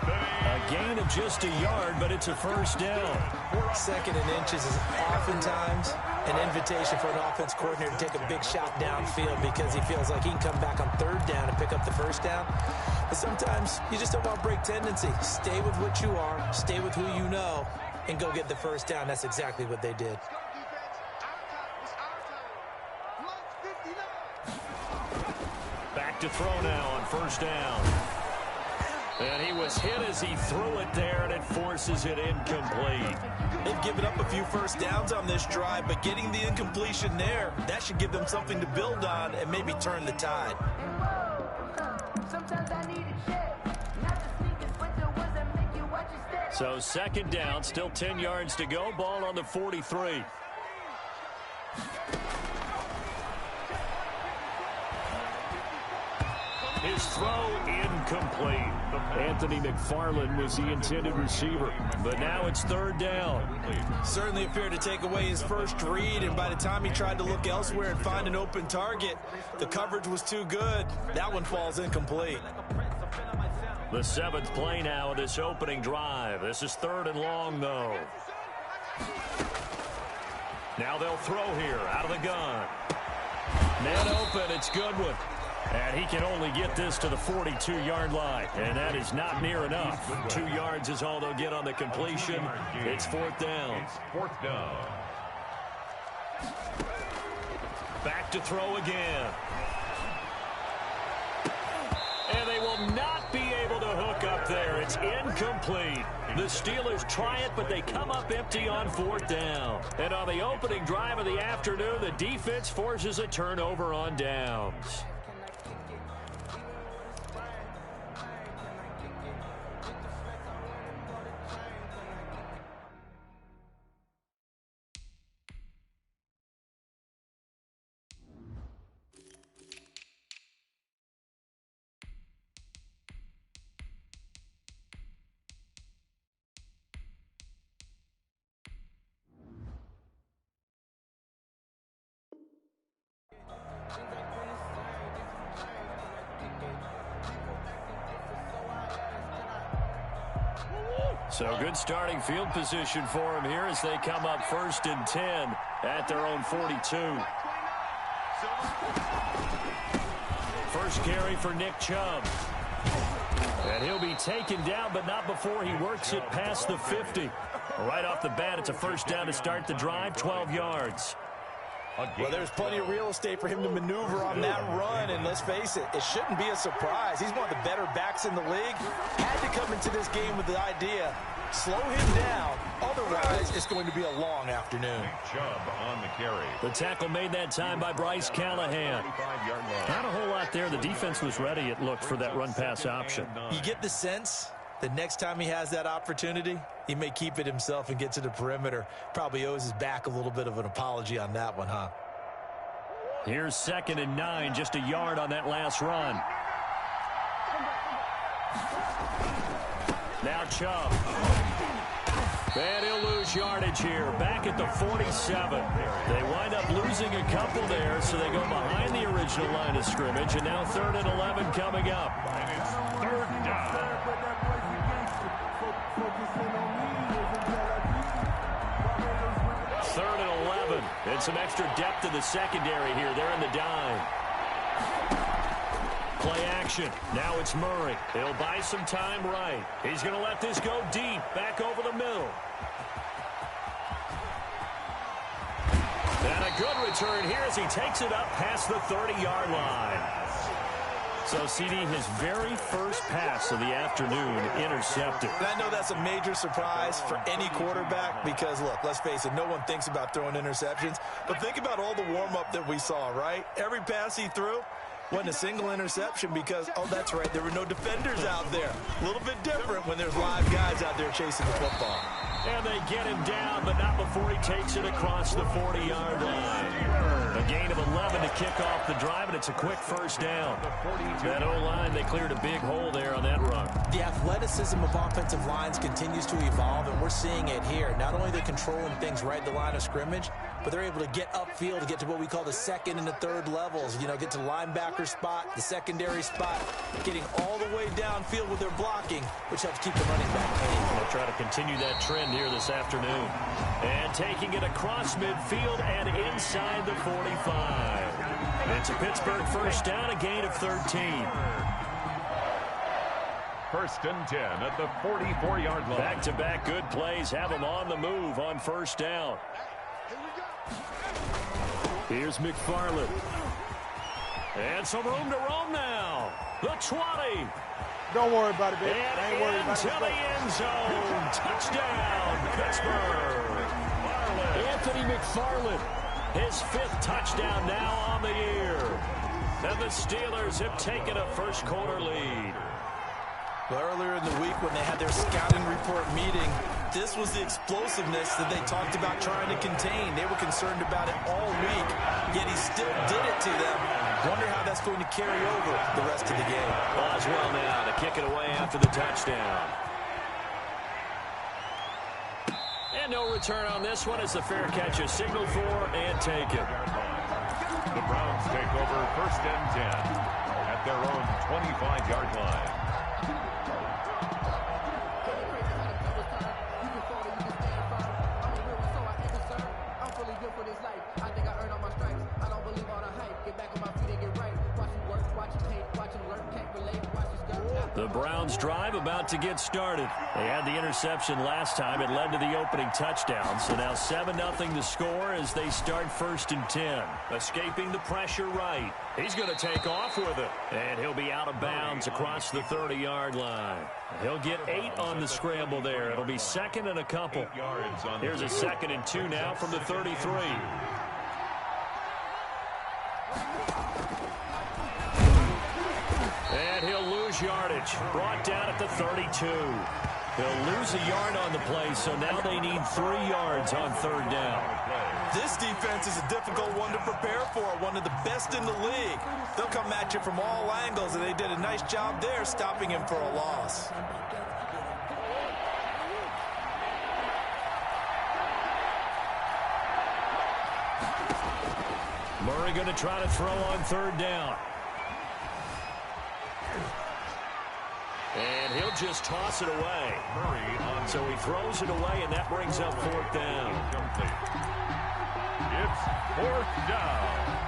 A gain of just a yard, but it's a 1st down. 2nd and inches is oftentimes an invitation for an offense coordinator to take a big shot downfield because he feels like he can come back on 3rd down and pick up the 1st down. But sometimes you just don't want to break tendency. Stay with what you are, stay with who you know, and go get the 1st down. That's exactly what they did. Back to throw now on 1st down. And he was hit as he threw it there, and it forces it incomplete. They've given up a few 1st downs on this drive, but getting the incompletion there, that should give them something to build on and maybe turn the tide. So 2nd down, still 10 yards to go. Ball on the 43. His throw incomplete. Anthony McFarland was the intended receiver, but now it's 3rd down. Certainly appeared to take away his first read, and by the time he tried to look elsewhere and find an open target, the coverage was too good. That one falls incomplete. The 7th play now of this opening drive. This is 3rd and long, though. Now they'll throw here out of the gun. Man open, it's Goodwin. And he can only get this to the 42-yard line. And that is not near enough. 2 yards is all they'll get on the completion. It's 4th down. It's 4th down. Back to throw again. And they will not be able to hook up there. It's incomplete. The Steelers try it, but they come up empty on 4th down. And on the opening drive of the afternoon, the defense forces a turnover on downs. So good starting field position for him here as they come up 1st and 10 at their own 42. First carry for Nick Chubb. And he'll be taken down, but not before he works it past the 50. Right off the bat, it's a 1st down to start the drive, 12 yards. Well, there's plenty of real estate for him to maneuver on that run, and let's face it, it shouldn't be a surprise. He's one of the better backs in the league. Had to come into this game with the idea, slow him down, otherwise it's going to be a long afternoon. Chubb on the carry. The tackle made that time by Bryce Callahan. Not a whole lot there. The defense was ready, it looked, for that run-pass option. You get the sense the next time he has that opportunity, he may keep it himself and get to the perimeter. Probably owes his back a little bit of an apology on that one, huh? Here's 2nd and 9, just a yard on that last run. Now Chubb. And he'll lose yardage here. Back at the 47. They wind up losing a couple there, so they go behind the original line of scrimmage. And now 3rd and 11 coming up. And it's 3rd down. 3rd and 11. And some extra depth in the secondary here. They're in the dime. Play action. Now it's Murray. He'll buy some time right. He's going to let this go deep. Back over the middle. And a good return here as he takes it up past the 30-yard line. So, CD, his very first pass of the afternoon intercepted. And I know that's a major surprise for any quarterback because, look, let's face it, no one thinks about throwing interceptions. But think about all the warm-up that we saw, right? Every pass he threw wasn't a single interception because, oh, that's right, there were no defenders out there. A little bit different when there's live guys out there chasing the football. And they get him down, but not before he takes it across the 40-yard line. A gain of 11 to kick off the drive, and it's a quick first down. That O-line, they cleared a big hole there on that run. The athleticism of offensive lines continues to evolve, and we're seeing it here. Not only are they controlling things right at the line of scrimmage, but they're able to get upfield to get to what we call the 2nd and the 3rd levels. You know, get to linebacker spot, the secondary spot, getting all the way downfield with their blocking, which helps keep the running back clean. They'll try to continue that trend here this afternoon. And taking it across midfield and inside the 45. It's a Pittsburgh first down, a gain of 13. 1st and 10 at the 44-yard line. Back-to-back good plays have them on the move on first down. Here's McFarland. And some room to roam now. The 20. Don't worry about it, baby. And I ain't worried about it. into the end zone. Touchdown, Pittsburgh. Anthony McFarland, his 5th touchdown now on the year. And the Steelers have taken a first-quarter lead. Well, earlier in the week when they had their scouting report meeting, this was the explosiveness that they talked about trying to contain. They were concerned about it all week, yet he still did it to them. Wonder how that's going to carry over the rest of the game. Boswell now to kick it away after the touchdown. And no return on this one as the fair catch is signaled for and taken. The Browns take over 1st and 10 at their own 25-yard line. The Browns drive about to get started. They had the interception last time. It led to the opening touchdown. So now 7-0 to score as they start 1st and 10. Escaping the pressure right. He's going to take off with it. And he'll be out of bounds across the 30-yard line. He'll get 8 on the scramble there. It'll be 2nd and a couple. Here's a 2nd and 2 now from the 33. And he'll lose yardage. Brought down at the 32. He'll lose a yard on the play, so now they need 3 yards on 3rd down. This defense is a difficult one to prepare for, one of the best in the league. They'll come at you from all angles, and they did a nice job there stopping him for a loss. Murray going to try to throw on 3rd down. And he'll just toss it away. So he throws it away, and that brings up 4th down. It's 4th down.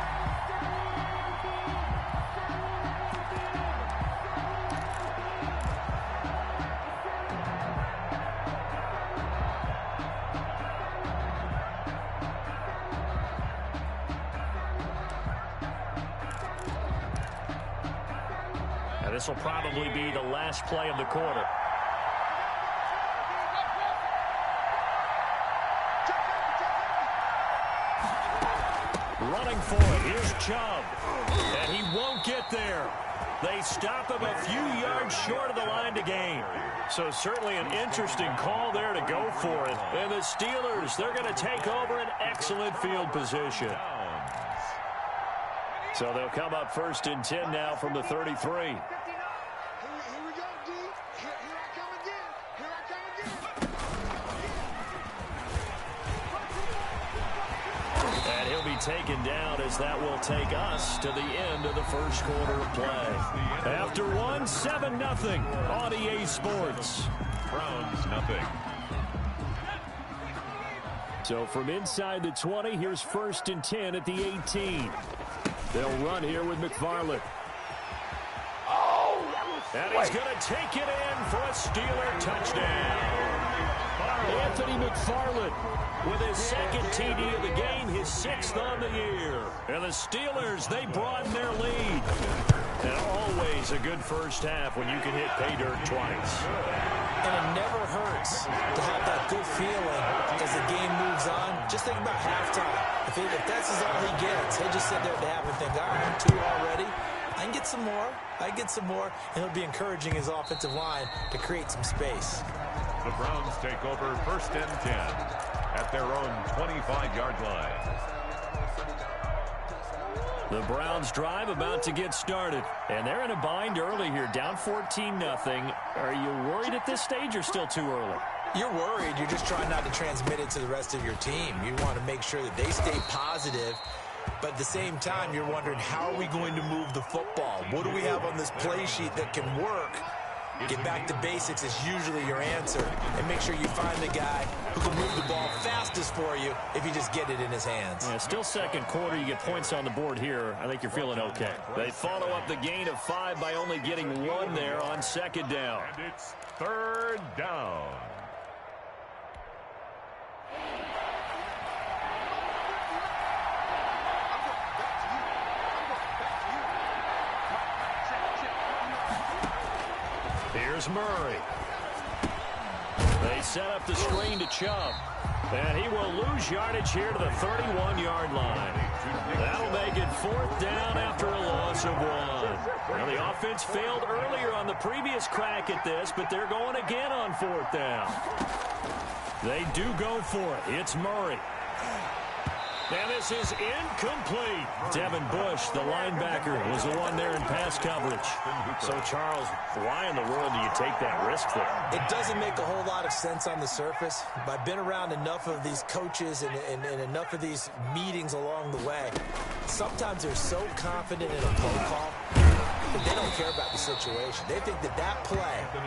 This will probably be the last play of the quarter. Running for it. Here's Chubb. And he won't get there. They stop him a few yards short of the line to gain. So certainly an interesting call there to go for it. And the Steelers, they're going to take over an excellent field position. So they'll come up 1st and 10 now from the 33. taken down as that will take us to the end of the first quarter of play. After one, 7-0 on EA Sports. Browns nothing. So from inside the 20, here's 1st and 10 at the 18. They'll run here with McFarland. And he's going to take it in for a Steeler touchdown. Anthony McFarland with his 2nd TD of the game, his 6th on the year. And the Steelers, they broaden their lead. And always a good first half when you can hit pay dirt twice. And it never hurts to have that good feeling as the game moves on. Just think about halftime. If that's all he gets, he'll just sit there at the half and think, all right, 2 already. I can get some more. I can get some more. And he'll be encouraging his offensive line to create some space. The Browns take over 1st and 10 at their own 25-yard line. The Browns drive about to get started. And they're in a bind early here, down 14-0. Are you worried at this stage or still too early? You're worried. You're just trying not to transmit it to the rest of your team. You want to make sure that they stay positive. But at the same time, you're wondering, how are we going to move the football? What do we have on this play sheet that can work? Get back to basics is usually your answer. And make sure you find the guy who can move the ball fastest for you if you just get it in his hands. Yeah, still second quarter. You get points on the board here. I think you're feeling okay. They follow up the gain of 5 by only getting 1 there on 2nd down. And it's 3rd down. Here's Murray. They set up the screen to Chubb. And he will lose yardage here to the 31-yard line. That'll make it 4th down after a loss of 1. Now, the offense failed earlier on the previous crack at this, but they're going again on 4th down. They do go for it. It's Murray. And this is incomplete. Devin Bush, the linebacker, was the one there in pass coverage. So, Charles, why in the world do you take that risk there? It doesn't make a whole lot of sense on the surface. I've been around enough of these coaches and enough of these meetings along the way. Sometimes they're so confident in a play call that they don't care about the situation. They think that that play,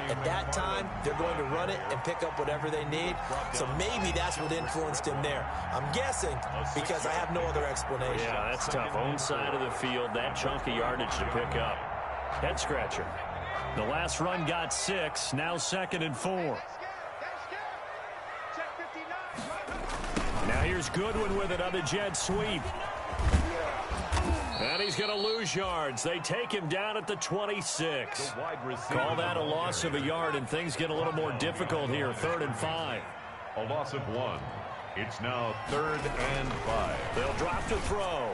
at that time, they're going to run it and pick up whatever they need. So maybe that's what influenced him there. I'm guessing because I have no other explanation. Yeah, that's tough. Own side of the field, that chunk of yardage to pick up. Head scratcher. The last run got 6, now 2nd and 4. Now here's Goodwin with it on the jet sweep. And he's going to lose yards. They take him down at the 26. Call that a loss of a yard, and things get a little more difficult here. 3rd and 5. A loss of 1. It's now 3rd and 5. They'll drop to throw.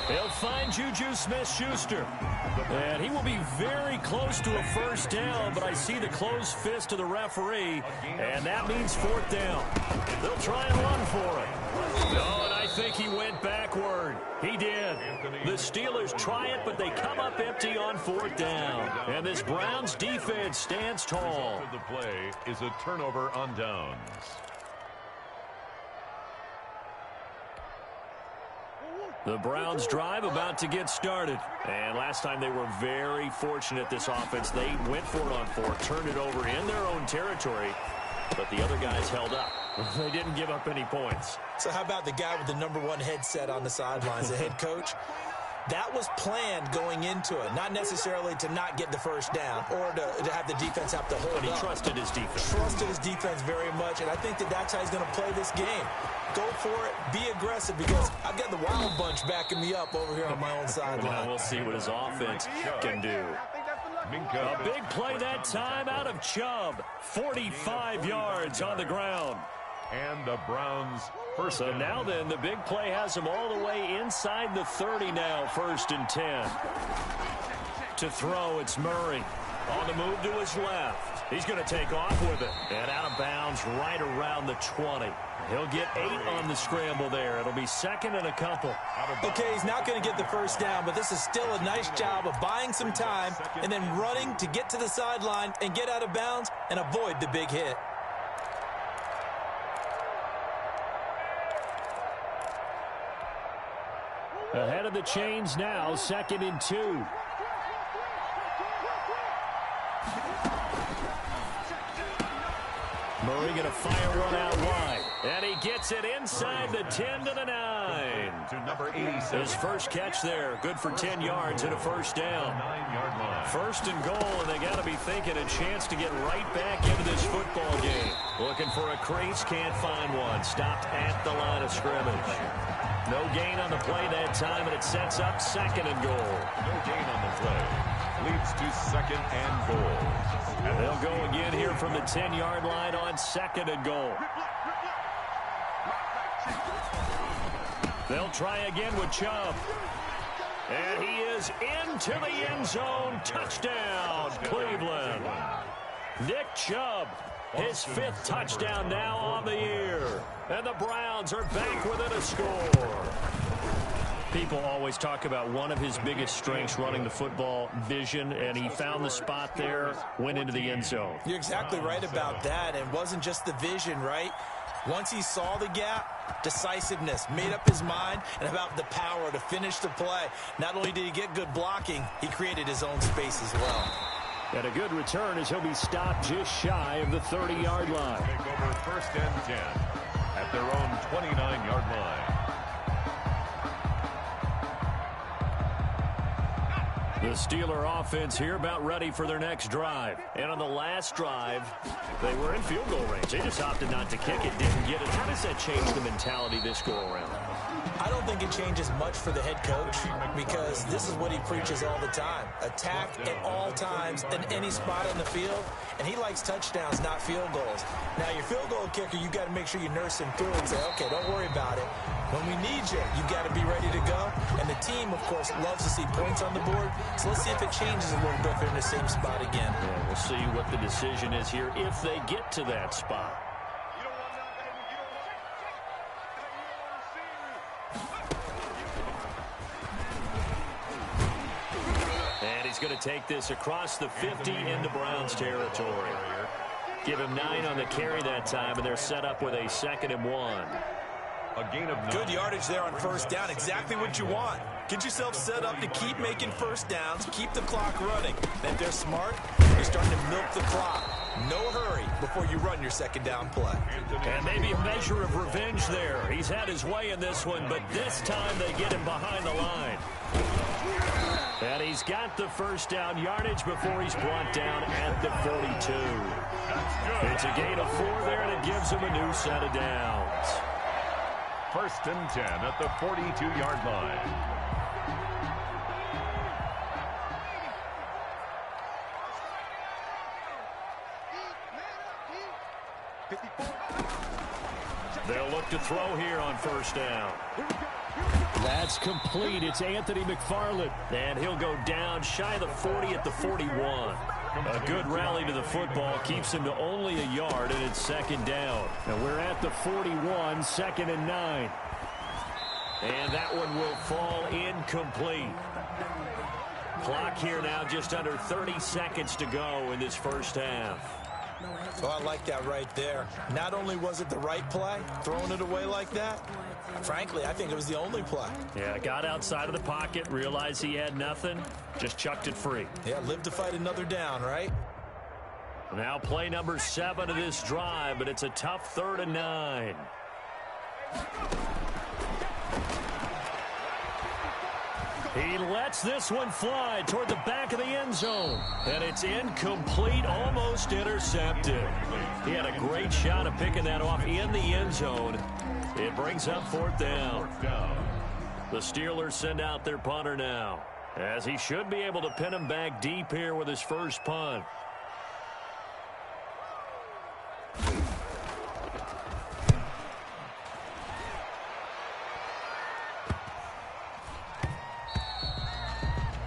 He'll find Juju Smith-Schuster. And he will be very close to a 1st down, but I see the closed fist of the referee, and that means 4th down. They'll try and run for it. No, and I think he went backward. He did. The Steelers try it, but they come up empty on 4th down. And this Browns defense stands tall. The play is a turnover on downs. The Browns drive about to get started. And last time they were very fortunate, this offense. They went for it on 4, turned it over in their own territory, but the other guys held up. They didn't give up any points. So how about the guy with the #1 headset on the sidelines, the head coach? That was planned going into it, not necessarily to not get the 1st down or to have the defense have to hold But he up. trusted his defense. Trusted his defense very much, and I think that that's how he's going to play this game. Go for it, be aggressive, because I've got the Wild Bunch backing me up over here on my own sideline. Now we'll see what his offense can do. A big play that time out of Chubb. 45 yards on the ground. And the Browns first So down. now then, the big play has him all the way inside the 30 now, 1st and 10. To throw, it's Murray. On the move to his left. He's going to take off with it. And out of bounds right around the 20. He'll get 8 on the scramble there. It'll be 2nd and a couple. Okay, he's not going to get the 1st down, but this is still a nice job of buying some time and then running to get to the sideline and get out of bounds and avoid the big hit. Ahead of the chains now, 2nd and 2. Murray going to fire one out wide. And he gets it inside the 10 to the 9. To number 87. His first catch there. Good for 10 yards and a first down. 9-yard line. 1st and goal, and they got to be thinking a chance to get right back into this football game. Looking for a crease, can't find one. Stopped at the line of scrimmage. No gain on the play that time, and it sets up 2nd and goal. No gain on the play. Leads to 2nd and goal. And they'll go again here from the 10-yard line on 2nd and goal. They'll try again with Chubb. And he is into the end zone. Touchdown, Cleveland. Nick Chubb, his 5th touchdown now on the year. And the Browns are back within a score. People always talk about one of his biggest strengths running the football, vision, and he found the spot there, went into the end zone. You're exactly right about that. It wasn't just the vision, right? Once he saw the gap, decisiveness, made up his mind, and about the power to finish the play. Not only did he get good blocking, he created his own space as well. And a good return as he'll be stopped just shy of the 30-yard line. Take over 1st and 10 at their own 29-yard line. The Steeler offense here about ready for their next drive. And on the last drive, they were in field goal range. They just opted not to kick it, didn't get it. How does that change the mentality this go-around? I don't think it changes much for the head coach because this is what he preaches all the time. Attack at all times in any spot on the field, and he likes touchdowns, not field goals. Now, your field goal kicker, you got to make sure you nurse him through and say, okay, don't worry about it. When we need you, you got to be ready to go. And the team, of course, loves to see points on the board. So let's see if it changes a little bit if they're in the same spot again. Yeah, we'll see what the decision is here if they get to that spot. And he's going to take this across the 50 into Browns territory. Give him 9 on the carry that time, and they're set up with a 2nd and 1. A gain of 9. Good yardage there on 1st down. Exactly what you want. Get yourself set up to keep making 1st downs, keep the clock running. And if they're smart, you're starting to milk the clock. No hurry before you run your 2nd down play. And maybe a measure of revenge there. He's had his way in this one, but this time they get him behind the line. And he's got the 1st down yardage before he's brought down at the 42. It's a gain of 4 there, and it gives him a new set of downs. 1st and 10 at the 42-yard line. They'll look to throw here on 1st down. That's complete. It's Anthony McFarland. And he'll go down shy of the 40 at the 41. A good rally to the football keeps him to only a yard, and it's 2nd down. And we're at the 41, 2nd and 9. And that one will fall incomplete. Clock here now just under 30 seconds to go in this 1st half. So I like that right there. Not only was it the right play, throwing it away like that, frankly, I think it was the only play. Yeah, got outside of the pocket, realized he had nothing, just chucked it free. Yeah, live to fight another down, right? Now play number 7 of this drive, but it's a tough 3rd and 9. He lets this one fly toward the back of the end zone. And it's incomplete, almost intercepted. He had a great shot of picking that off in the end zone. It brings up 4th down. The Steelers send out their punter now, as he should be able to pin him back deep here with his first punt.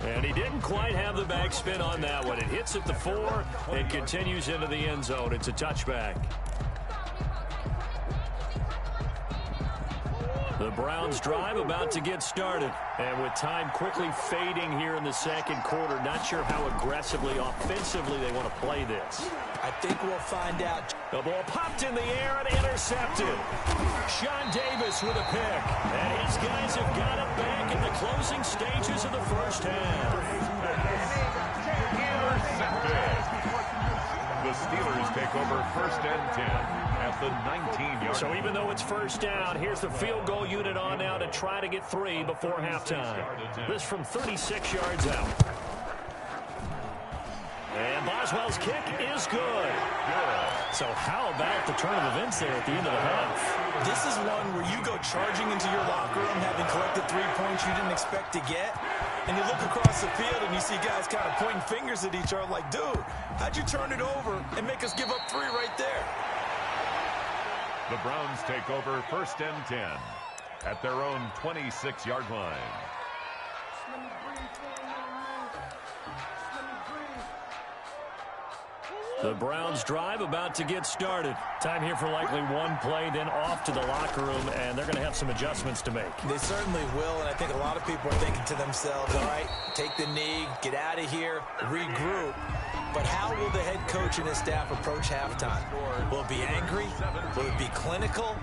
And he didn't quite have the backspin on that one. It hits at the 4 and continues into the end zone. It's a touchback. The Browns drive about to get started. And with time quickly fading here in the second quarter, not sure how aggressively, offensively they want to play this. I think we'll find out. The ball popped in the air and intercepted. Sean Davis with a pick. And his guys have got it back in the closing stages of the first half. The Steelers take over 1st and 10 at the 19-yard. So even though it's first down, here's the field goal unit on now to try to get 3 before halftime. This from 36 yards out. And Boswell's kick is good. So how about the turn of events there at the end of the half? This is one where you go charging into your locker room having collected 3 points you didn't expect to get. And you look across the field and you see guys kind of pointing fingers at each other like, dude, how'd you turn it over and make us give up 3 right there? The Browns take over 1st and 10 at their own 26-yard line. The Browns drive about to get started. Time here for likely one play, then off to the locker room, and they're going to have some adjustments to make. They certainly will, and I think a lot of people are thinking to themselves, all right, take the knee, get out of here, regroup. But how will the head coach and his staff approach halftime? Will it be angry? Will it be clinical?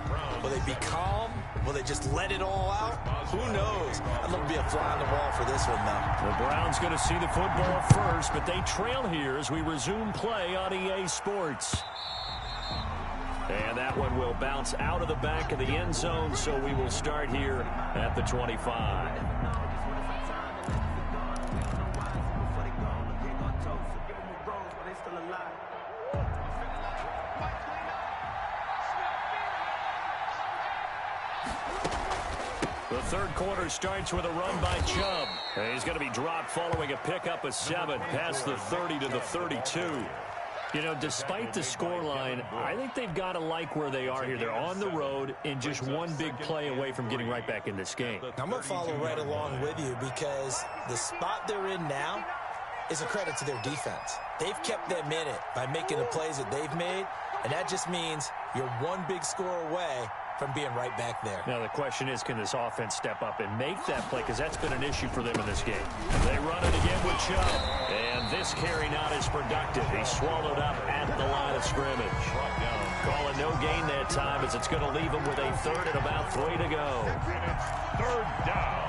Will they be calm? Will they just let it all out? Who knows? I'd love to be a fly on the wall for this one, though. The Browns going to see the football first, but they trail here as we resume play on EA Sports. And that one will bounce out of the back of the end zone, so we will start here at the 25. The third quarter starts with a run by Chubb. And he's going to be dropped following a pickup of 7 past the 30 to the 32. You know, despite the scoreline, I think they've got to like where they are here. They're on the road and just one big play away from getting right back in this game. I'm going to follow right along with you because the spot they're in now is a credit to their defense. They've kept them in it by making the plays that they've made, and that just means you're one big score away from being right back there. Now the question is, can this offense step up and make that play? Because that's been an issue for them in this game. They run it again with Chubb. And this carry not as productive. He's swallowed up at the line of scrimmage. Calling no gain that time as it's going to leave him with a 3rd and about 3 to go. 3rd down.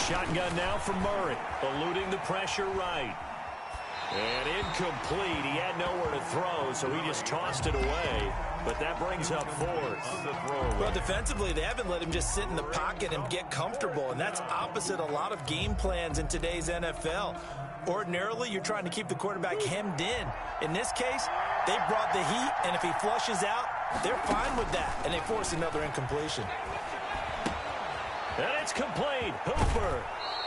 Shotgun now for Murray, eluding the pressure right. And incomplete. He had nowhere to throw, so he just tossed it away. But that brings up 4th. Well, defensively, they haven't let him just sit in the pocket and get comfortable, and that's opposite a lot of game plans in today's NFL. Ordinarily, you're trying to keep the quarterback hemmed in. In this case, they brought the heat, and if he flushes out, they're fine with that, and they force another incompletion. And it's complete. Hooper.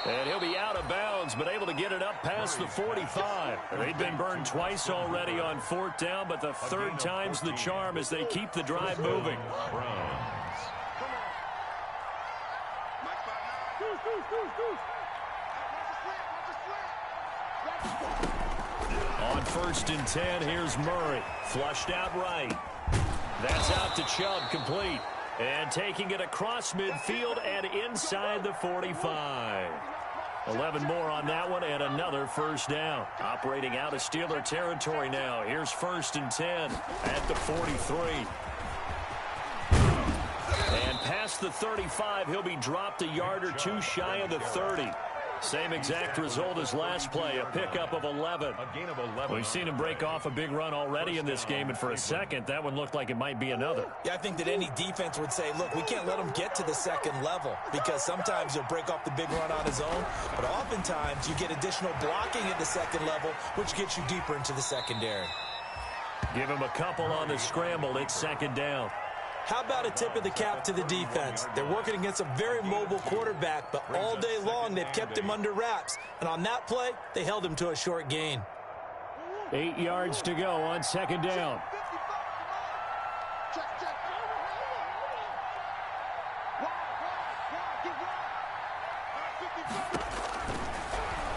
And he'll be out of bounds, but able to get it up past the 45. They've been burned twice already on 4th down, but the 3rd time's the charm as they keep the drive moving. On 1st and 10, here's Murray. Flushed out right. That's out to Chubb, complete. And taking it across midfield and inside the 45. 11 more on that one and another 1st down. Operating out of Steeler territory now. Here's 1st and 10 at the 43. And past the 35, he'll be dropped a yard or 2 shy of the 30. Same exact result as last play, a pickup of 11. A gain of 11. We've seen him break off a big run already in this game, and for a second, that one looked like it might be another. Yeah, I think that any defense would say, look, we can't let him get to the 2nd level because sometimes he'll break off the big run on his own, but oftentimes you get additional blocking at the 2nd level, which gets you deeper into the secondary. Give him a couple on the scramble. It's 2nd down. How about a tip of the cap to the defense? They're working against a very mobile quarterback, but all day long they've kept him under wraps. And on that play, they held him to a short gain. 8 yards to go on 2nd down.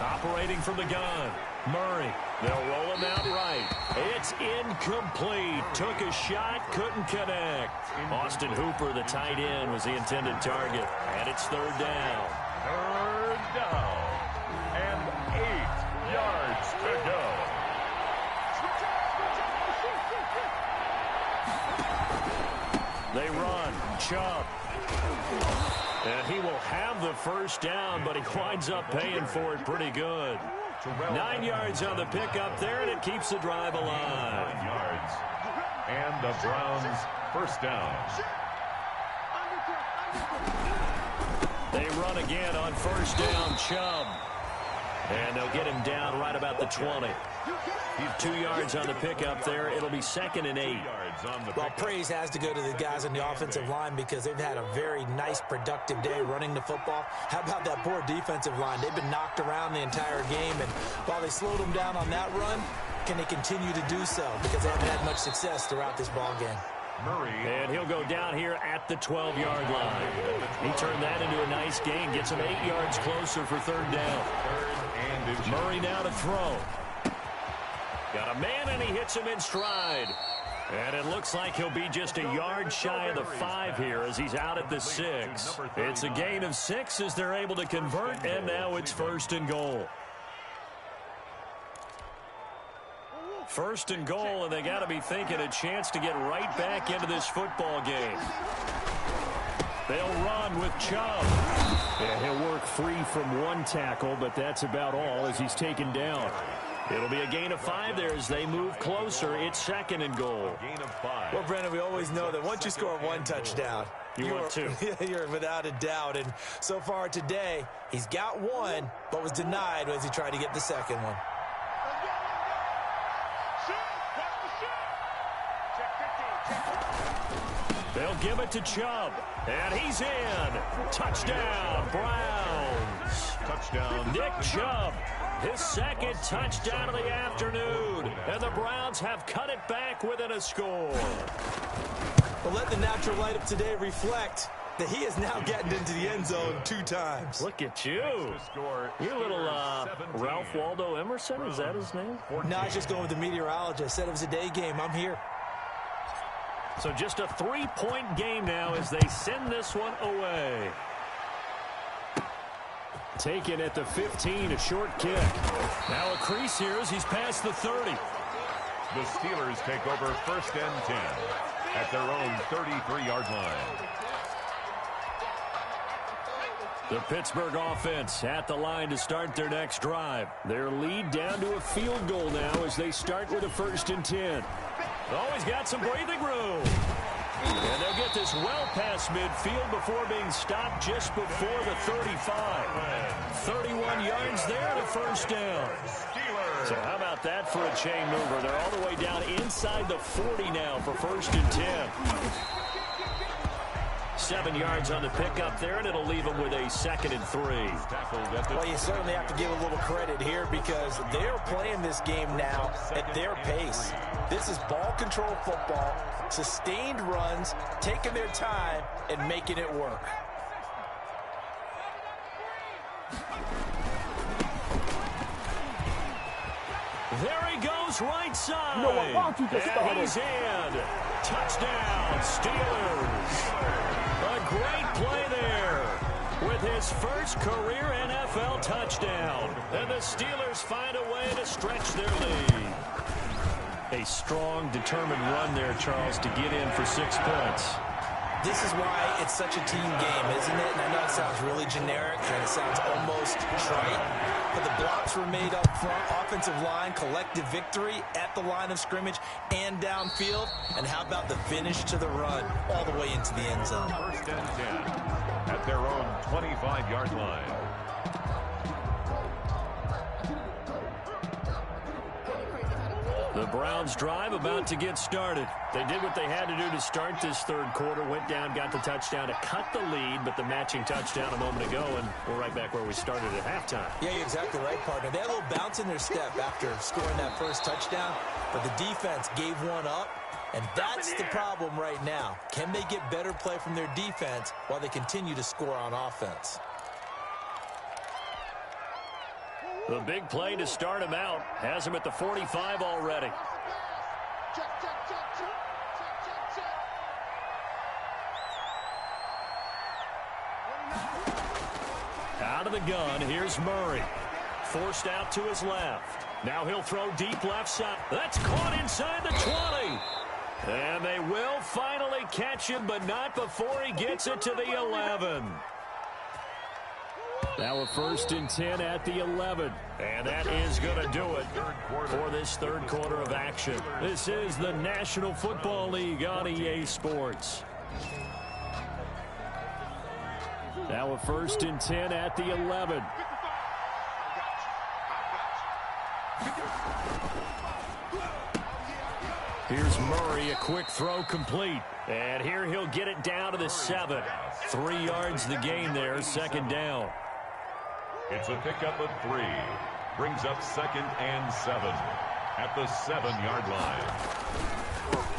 Operating from the gun, Murray. They'll roll him out right. It's incomplete. Took a shot, couldn't connect. Austin Hooper, the tight end, was the intended target. And it's third down. Third down. And 8 yards to go. They run. Chubb. And he will have the first down, but he winds up paying for it pretty good. 9 yards on the pickup there, and it keeps the drive alive. 9 yards. And the Browns first down. They run again on first down, Chubb. And they'll get him down right about the 20. 2 yards on the pickup there. It'll be 2nd and 8. Well, praise has to go to the guys on the offensive line because they've had a very nice, productive day running the football. How about that poor defensive line? They've been knocked around the entire game, and while they slowed them down on that run, can they continue to do so? Because they haven't had much success throughout this ball game. Murray. And he'll go down here at the 12-yard line. He turned that into a nice gain. Gets him 8 yards closer for third down. Murray now to throw. Got a man, and he hits him in stride. And it looks like he'll be just a yard shy of the 5 here as he's out at the 6. It's a gain of 6 as they're able to convert, and now it's 1st and goal. 1st and goal, and they got to be thinking a chance to get right back into this football game. They'll run with Chubb. And he'll work free from one tackle, but that's about all as he's taken down. It'll be a gain of 5 there as they move closer. It's 2nd and goal. Gain of 5. Well, Brandon, we always know that once you score 1 touchdown, you're without a doubt. And so far today, he's got 1, but was denied as he tried to get the 2nd one. They'll give it to Chubb, and he's in. Touchdown, Browns. Touchdown. Nick Chubb, his 2nd touchdown of the afternoon, and the Browns have cut it back within a score. But let the natural light of today reflect that he is now getting into the end zone 2 times. Look at you. You little Ralph Waldo Emerson, is that his name? No, I was just going with the meteorologist. Said it was a day game. I'm here. So just a 3-point game now as they send this one away. Taken at the 15, a short kick. Now a crease here as he's past the 30. The Steelers take over 1st and 10 at their own 33-yard line. The Pittsburgh offense at the line to start their next drive. Their lead down to a field goal now as they start with a 1st and 10. Always got some breathing room. And they'll get this well past midfield before being stopped just before the 35. 31 yards there to 1st down. So how about that for a chain mover? They're all the way down inside the 40 now for 1st and 10. 7 yards on the pickup there, and it'll leave them with a 2nd and 3. Well, you certainly have to give a little credit here because they're playing this game now at their pace. This is ball control football, sustained runs, taking their time, and making it work. There he goes, right side. You know what? Why don't you just start and he's in. Touchdown, Steelers. A great play there with his first career NFL touchdown. And the Steelers find a way to stretch their lead. A strong, determined run there, Charles, to get in for 6 points. This is why it's such a team game, isn't it? And I know it sounds really generic and it sounds almost trite, but the blocks were made up front, offensive line, collective victory at the line of scrimmage and downfield. And how about the finish to the run all the way into the end zone? 1st and 10 at their own 25-yard line. The Browns drive about to get started. They did what they had to do to start this 3rd quarter, went down, got the touchdown to cut the lead, but the matching touchdown a moment ago, and we're right back where we started at halftime. Yeah, you're exactly right, partner. They had a little bounce in their step after scoring that first touchdown, but the defense gave one up, and that's the problem right now. Can they get better play from their defense while they continue to score on offense? The big play to start him out has him at the 45 already. Out of the gun, here's Murray. Forced out to his left. Now he'll throw deep left side. That's caught inside the 20. And they will finally catch him, but not before he gets it to the 11. Now a 1st and 10 at the 11. And that is going to do it for this third quarter of action. This is the National Football League on EA Sports. Now a 1st and 10 at the 11. Here's Murray, a quick throw complete. And here he'll get it down to the 7. 3 yards the gain there, 2nd down. It's a pickup of 3. Brings up 2nd and 7 at the 7-yard line.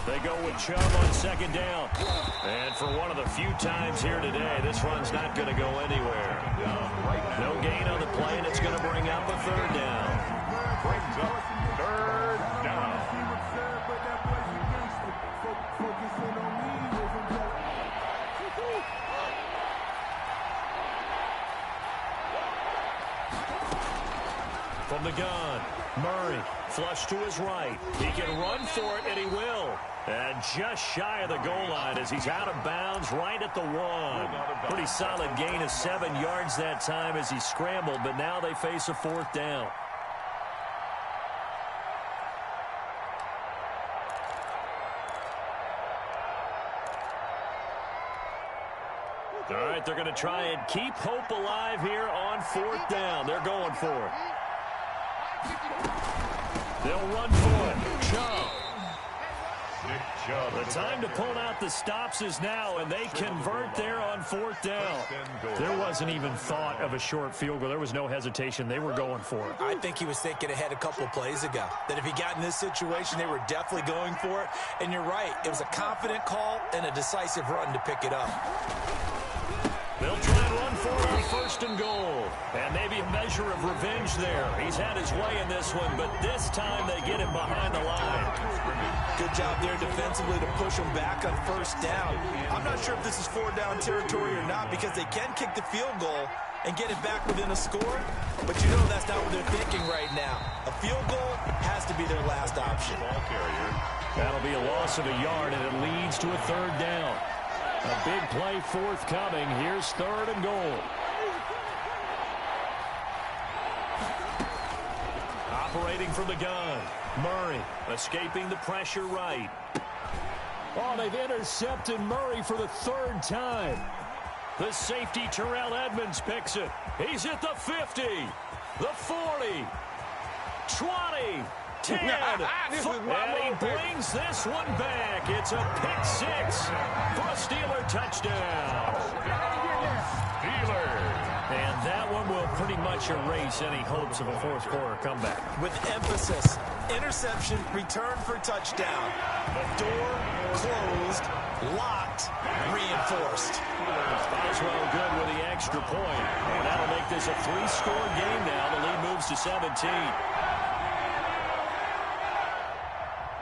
They go with Chubb on 2nd down. And for one of the few times here today, this run's not going to go anywhere. No gain on the play, and it's going to bring up a 3rd down. Brings up 3rd down. From the gun, Murray, flush to his right. He can run for it, and he will. And just shy of the goal line as he's out of bounds right at the 1. Pretty solid gain of 7 yards that time as he scrambled, but now they face a 4th down. All right, they're going to try and keep hope alive here on 4th down. They're going for it. They'll run for it. Chubb. The time to pull out the stops is now, and they convert there on 4th down. There wasn't even thought of a short field goal. There was no hesitation. They were going for it. I think he was thinking ahead a couple of plays ago, that if he got in this situation, they were definitely going for it. And you're right. It was a confident call and a decisive run to pick it up. They'll try and run for it on 1st and goal. And maybe a measure of revenge there. He's had his way in this one, but this time they get him behind the line. Good job there defensively to push him back on 1st down. I'm not sure if this is 4-down territory or not because they can kick the field goal and get it back within a score. But you know that's not what they're thinking right now. A field goal has to be their last option. That'll be a loss of a yard, and it leads to a 3rd down. A big play forthcoming. Here's 3rd and goal. Operating from the gun. Murray escaping the pressure right. Oh, they've intercepted Murray for the 3rd time. The safety Terrell Edmonds picks it. He's at the 50, the 40, 20, 10, and he brings this one back. It's a pick 6 for a Steeler touchdown. Steelers. And that one will pretty much erase any hopes of a 4th quarter comeback. With emphasis, interception, return for touchdown. Door closed, locked, reinforced. Boswell good with the extra point. And that'll make this a 3-score game now. The lead moves to 17.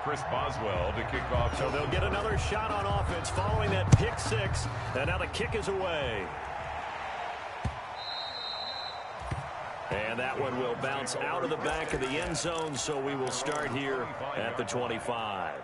Chris Boswell to kick off. So they'll get another shot on offense following that pick 6. And now the kick is away. And that one will bounce out of the back of the end zone, so we will start here at the 25.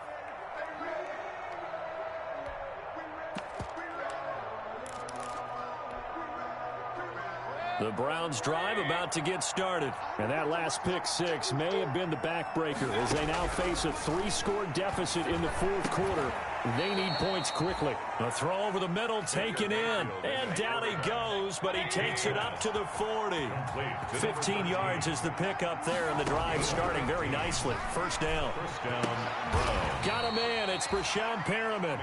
The Browns drive about to get started. And that last pick 6 may have been the backbreaker as they now face a 3-score deficit in the 4th quarter. They need points quickly. A throw over the middle taken in. And down he goes, but he takes it up to the 40. 15 yards is the pickup there, and the drive starting very nicely. 1st down. Got a man. It's Brashad Perriman.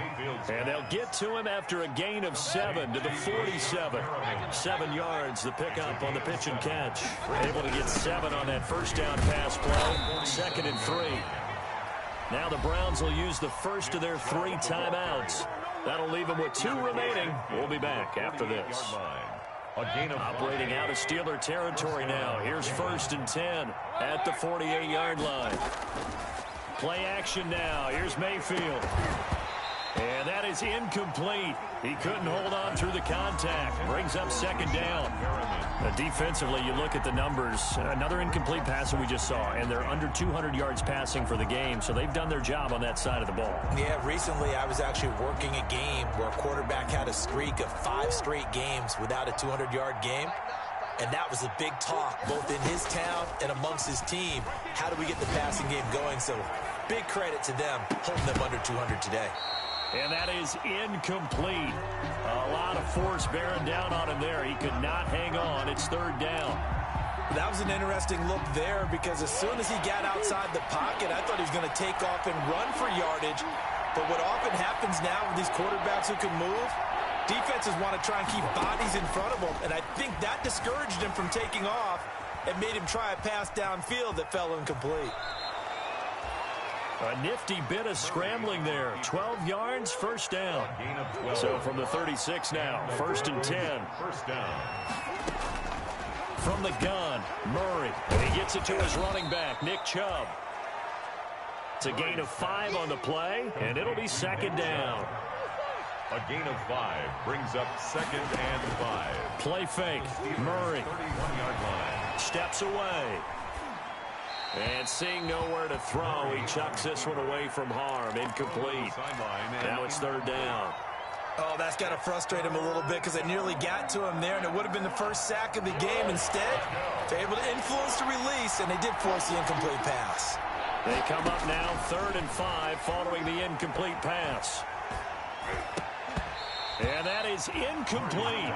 And they'll get to him after a gain of 7 to the 47. 7 yards, the pickup on the pitch and catch. Able to get 7 on that 1st down pass play. 2nd and 3. Now the Browns will use the first of their 3 timeouts. That'll leave them with 2 remaining. We'll be back after this. A gain of Operating out of Steeler territory now. Here's 1st and 10 at the 48-yard line. Play action now. Here's Mayfield. And that is incomplete. He couldn't hold on through the contact. Brings up 2nd down. Defensively, you look at the numbers. Another incomplete pass that we just saw, and they're under 200 yards passing for the game, so they've done their job on that side of the ball. Yeah, recently I was actually working a game where a quarterback had a streak of 5 straight games without a 200-yard game, and that was a big talk, both in his town and amongst his team. How do we get the passing game going? So big credit to them, holding them under 200 today. And that is incomplete. A lot of force bearing down on him there. He could not hang on. It's 3rd down. That was an interesting look there because as soon as he got outside the pocket, I thought he was going to take off and run for yardage. But what often happens now with these quarterbacks who can move, defenses want to try and keep bodies in front of them. And I think that discouraged him from taking off and made him try a pass downfield that fell incomplete. A nifty bit of scrambling there. 12 yards, 1st down. So from the 36 now, 1st and 10. 1st down. From the gun, Murray. And he gets it to his running back, Nick Chubb. It's a gain of 5 on the play, and it'll be 2nd down. A gain of 5 brings up 2nd and 5. Play fake, Murray. 31-yard line. Steps away. And seeing nowhere to throw, he chucks this one away from harm. Incomplete. Now it's 3rd down. Oh, that's got to frustrate him a little bit because they nearly got to him there, and it would have been the first sack of the game. Instead, they're able to influence the release, and they did force the incomplete pass. They come up now 3rd and 5 following the incomplete pass. And that is incomplete.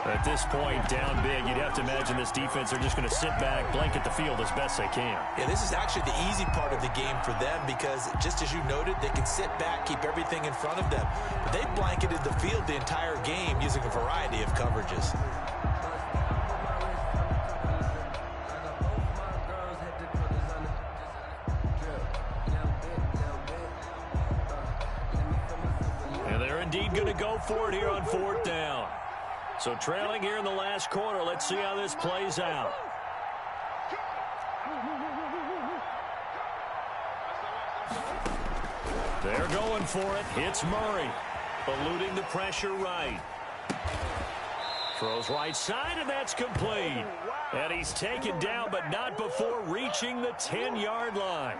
At this point, down big, you'd have to imagine this defense are just going to sit back, blanket the field as best they can. Yeah, this is actually the easy part of the game for them because, just as you noted, they can sit back, keep everything in front of them. But they blanketed the field the entire game using a variety of coverages. And they're indeed going to go for it here on 4th down. So trailing here in the last quarter. Let's see how this plays out. They're going for it. It's Murray. Eluding the pressure right. Throws right side, and that's complete. And he's taken down, but not before reaching the 10-yard line.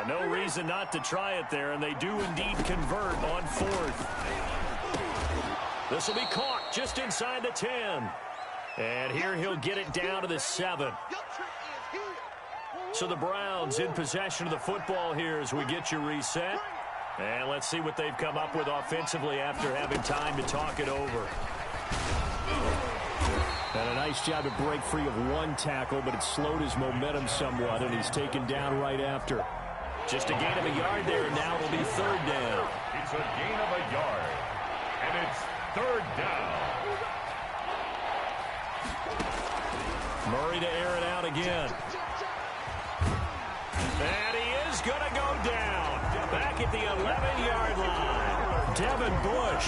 No reason not to try it there, and they do indeed convert on 4th. This will be caught just inside the 10. And here he'll get it down to the 7. So the Browns in possession of the football here as we get you reset. And let's see what they've come up with offensively after having time to talk it over. And a nice job to break free of 1 tackle, but it slowed his momentum somewhat, and he's taken down right after. Just a gain of a yard there, and now it'll be 3rd down. It's a gain of a yard, and it's 3rd down. Murray to air it out again. And he is going to go down. Back at the 11-yard line. Devin Bush,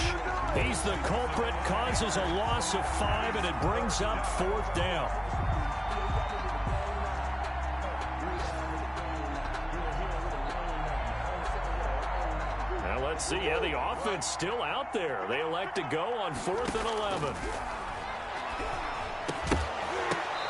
he's the culprit, causes a loss of 5, and it brings up 4th down. Now let's see. Yeah, the offense still out there. They elect to go on 4th and 11.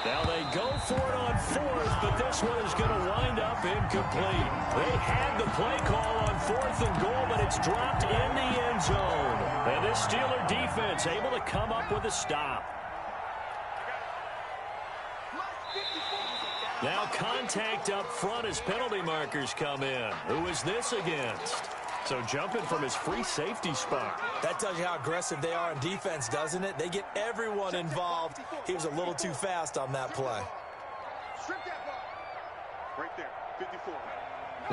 Now they go for it on 4th, but this one is going to wind up incomplete. They had the play call on 4th and goal, but it's dropped in the end zone. And this Steeler defense able to come up with a stop. Now contact up front as penalty markers come in. Who is this against? So jumping from his free safety spot. That tells you how aggressive they are in defense, doesn't it? They get everyone involved. He was a little too fast on that play. Strip that ball. Right there, 54.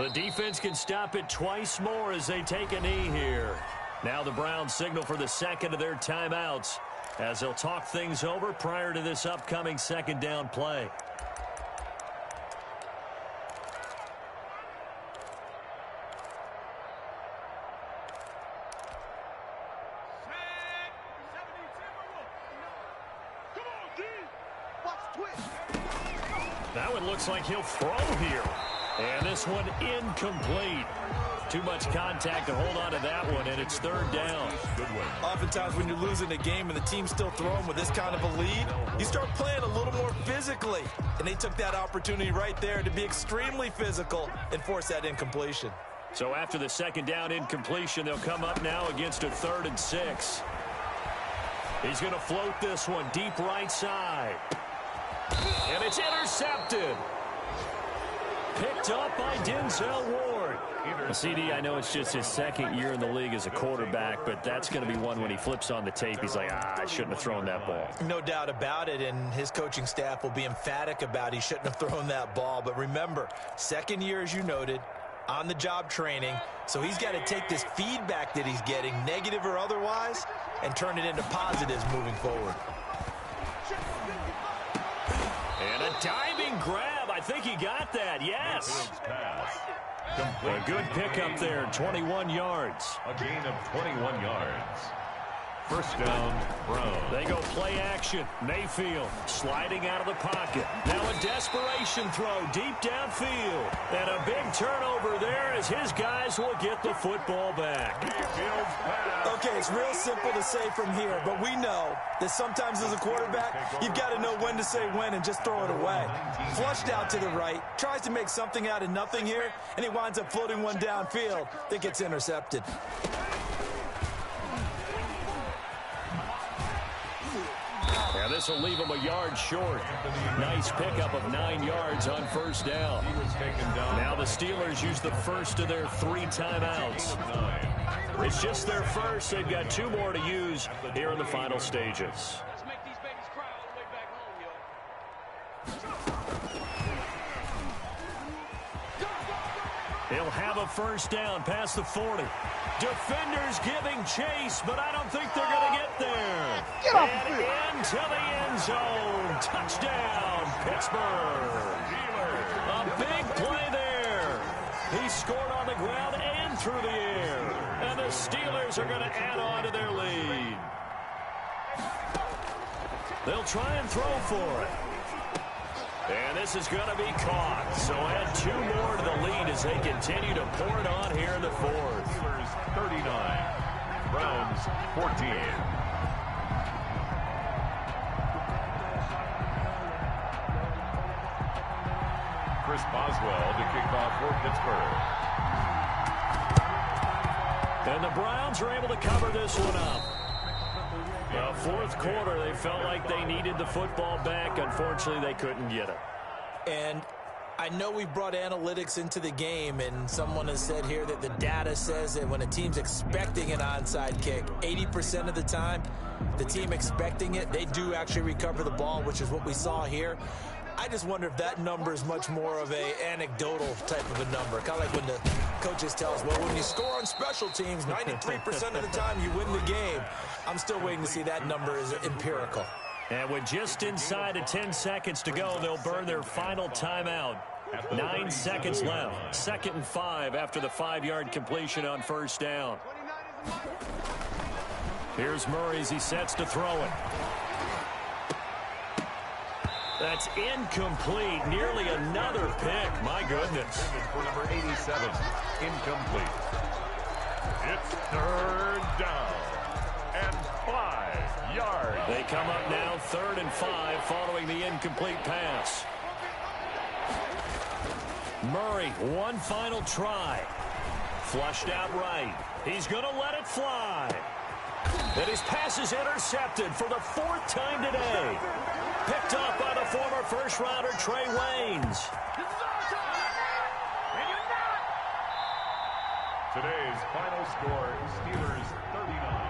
The defense can stop it twice more as they take a knee here. Now the Browns signal for the 2nd of their timeouts as they'll talk things over prior to this upcoming 2nd down play. That one looks like he'll throw here. And this one incomplete. Too much contact to hold on to that one, and it's third down. Good one. Oftentimes when you're losing a game and the team's still throwing with this kind of a lead, you start playing a little more physically. And they took that opportunity right there to be extremely physical and force that incompletion. So after the second down incompletion, they'll come up now against a 3rd and 6. He's going to float this one deep right side. And it's intercepted. Picked up by Denzel Ward. CD, I know it's just his second year in the league as a quarterback, but that's going to be one when he flips on the tape. He's like, I shouldn't have thrown that ball. No doubt about it, and his coaching staff will be emphatic about he shouldn't have thrown that ball. But remember, second year, as you noted, on-the-job training, so he's got to take this feedback that he's getting, negative or otherwise, and turn it into positives moving forward. And a diving grab. I think he got that. Yes. A good pickup there, 21 yards. A gain of 21 yards. First down, Browns. They go play action. Mayfield sliding out of the pocket. Now a desperation throw deep downfield. And a big turnover there as his guys will get the football back. Okay, it's real simple to say from here, but we know that sometimes as a quarterback, you've got to know when to say when and just throw it away. Flushed out to the right, tries to make something out of nothing here, and he winds up floating one downfield that gets intercepted. Yeah, this will leave him a yard short. Nice pickup of 9 yards on first down. Now the Steelers use the first of their 3 timeouts. It's just their first. They've got 2 more to use here in the final stages. He'll have a first down past the 40. Defenders giving chase, but I don't think they're going to get there. And into the end zone. Touchdown, Pittsburgh. A big play there. He scored on the ground and through the air. And the Steelers are going to add on to their lead. They'll try and throw for it. And this is going to be caught. So add 2 more to the lead as they continue to pour it on here in the 4th. Steelers 39, Browns 14. Chris Boswell to kick off for Pittsburgh. And the Browns are able to cover this one up. The 4th quarter, they felt like they needed the football back. Unfortunately, they couldn't get it. And I know we brought analytics into the game, and someone has said here that the data says that when a team's expecting an onside kick, 80% of the time, the team expecting it, they do actually recover the ball, which is what we saw here. I just wonder if that number is much more of a anecdotal type of a number. Kind of like when the coaches tell us, well, when you score on special teams, 93% of the time you win the game. I'm still waiting to see that number is empirical. And with just inside of 10 seconds to go, they'll burn their final timeout. 9 seconds left. 2nd and 5 after the 5-yard completion on first down. Here's Murray as he sets to throw it. That's incomplete. Nearly another pick. My goodness. For number 87, incomplete. It's 3rd down and 5 yards. They come up now 3rd and 5 following the incomplete pass. Murray, one final try. Flushed out right. He's going to let it fly. And his pass is intercepted for the 4th time today. Picked up by the former first-rounder Trey Waynes. Today's final score, Steelers 39.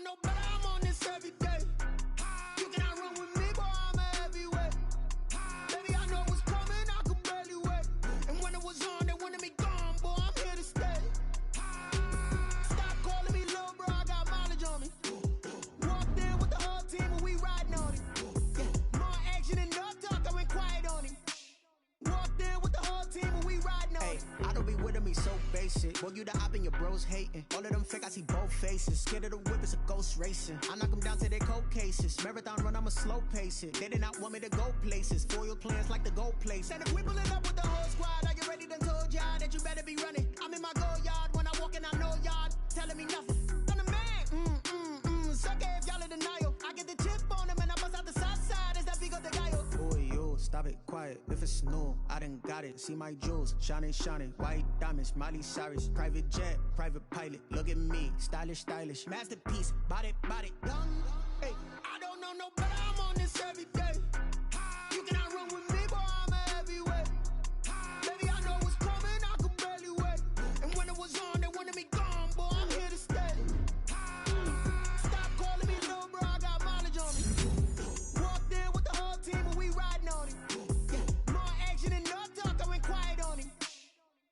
No, but I'm on this every day. You cannot run with me, boy, I'm a heavyweight. Baby, I know what's coming, I could barely wait. And when it was on, they wanted me gone, boy, I'm here to stay. Stop be so basic. Boy, you the op and your bros hating. All of them fake, I see both faces. Scared of the whip, it's a ghost racing. I knock them down to their cold cases. Marathon run, I'ma slow pace it. They did not want me to go places. Foil plans like the gold place. And if we pulling up with the whole squad, are you ready? Done told y'all that you better be running. I'm in my go yard. When I walk in, I know y'all telling me nothing. I'm the man. Suck it if y'all in denial. I get the chip on them and I bust out the south side. Is that Vigo de Gallo? Boy, yo, stop it, quiet. If it's new, I done got it. See my jewels, shining, shining. White diamonds, Miley Cyrus. Private jet, private pilot. Look at me, stylish, stylish. Masterpiece, body, young. Hey, I don't know no better. I'm on this every day. You cannot run with me, boy. I'm a heavyweight. Baby, I know what's coming. I could barely wait. And when it was on, they wanted me gone, boy. I'm here to stay. Stop calling me little bro. I got mileage on me. Walked in with the whole team and we riding on it. Yeah. More action and no talk. I went quiet on him.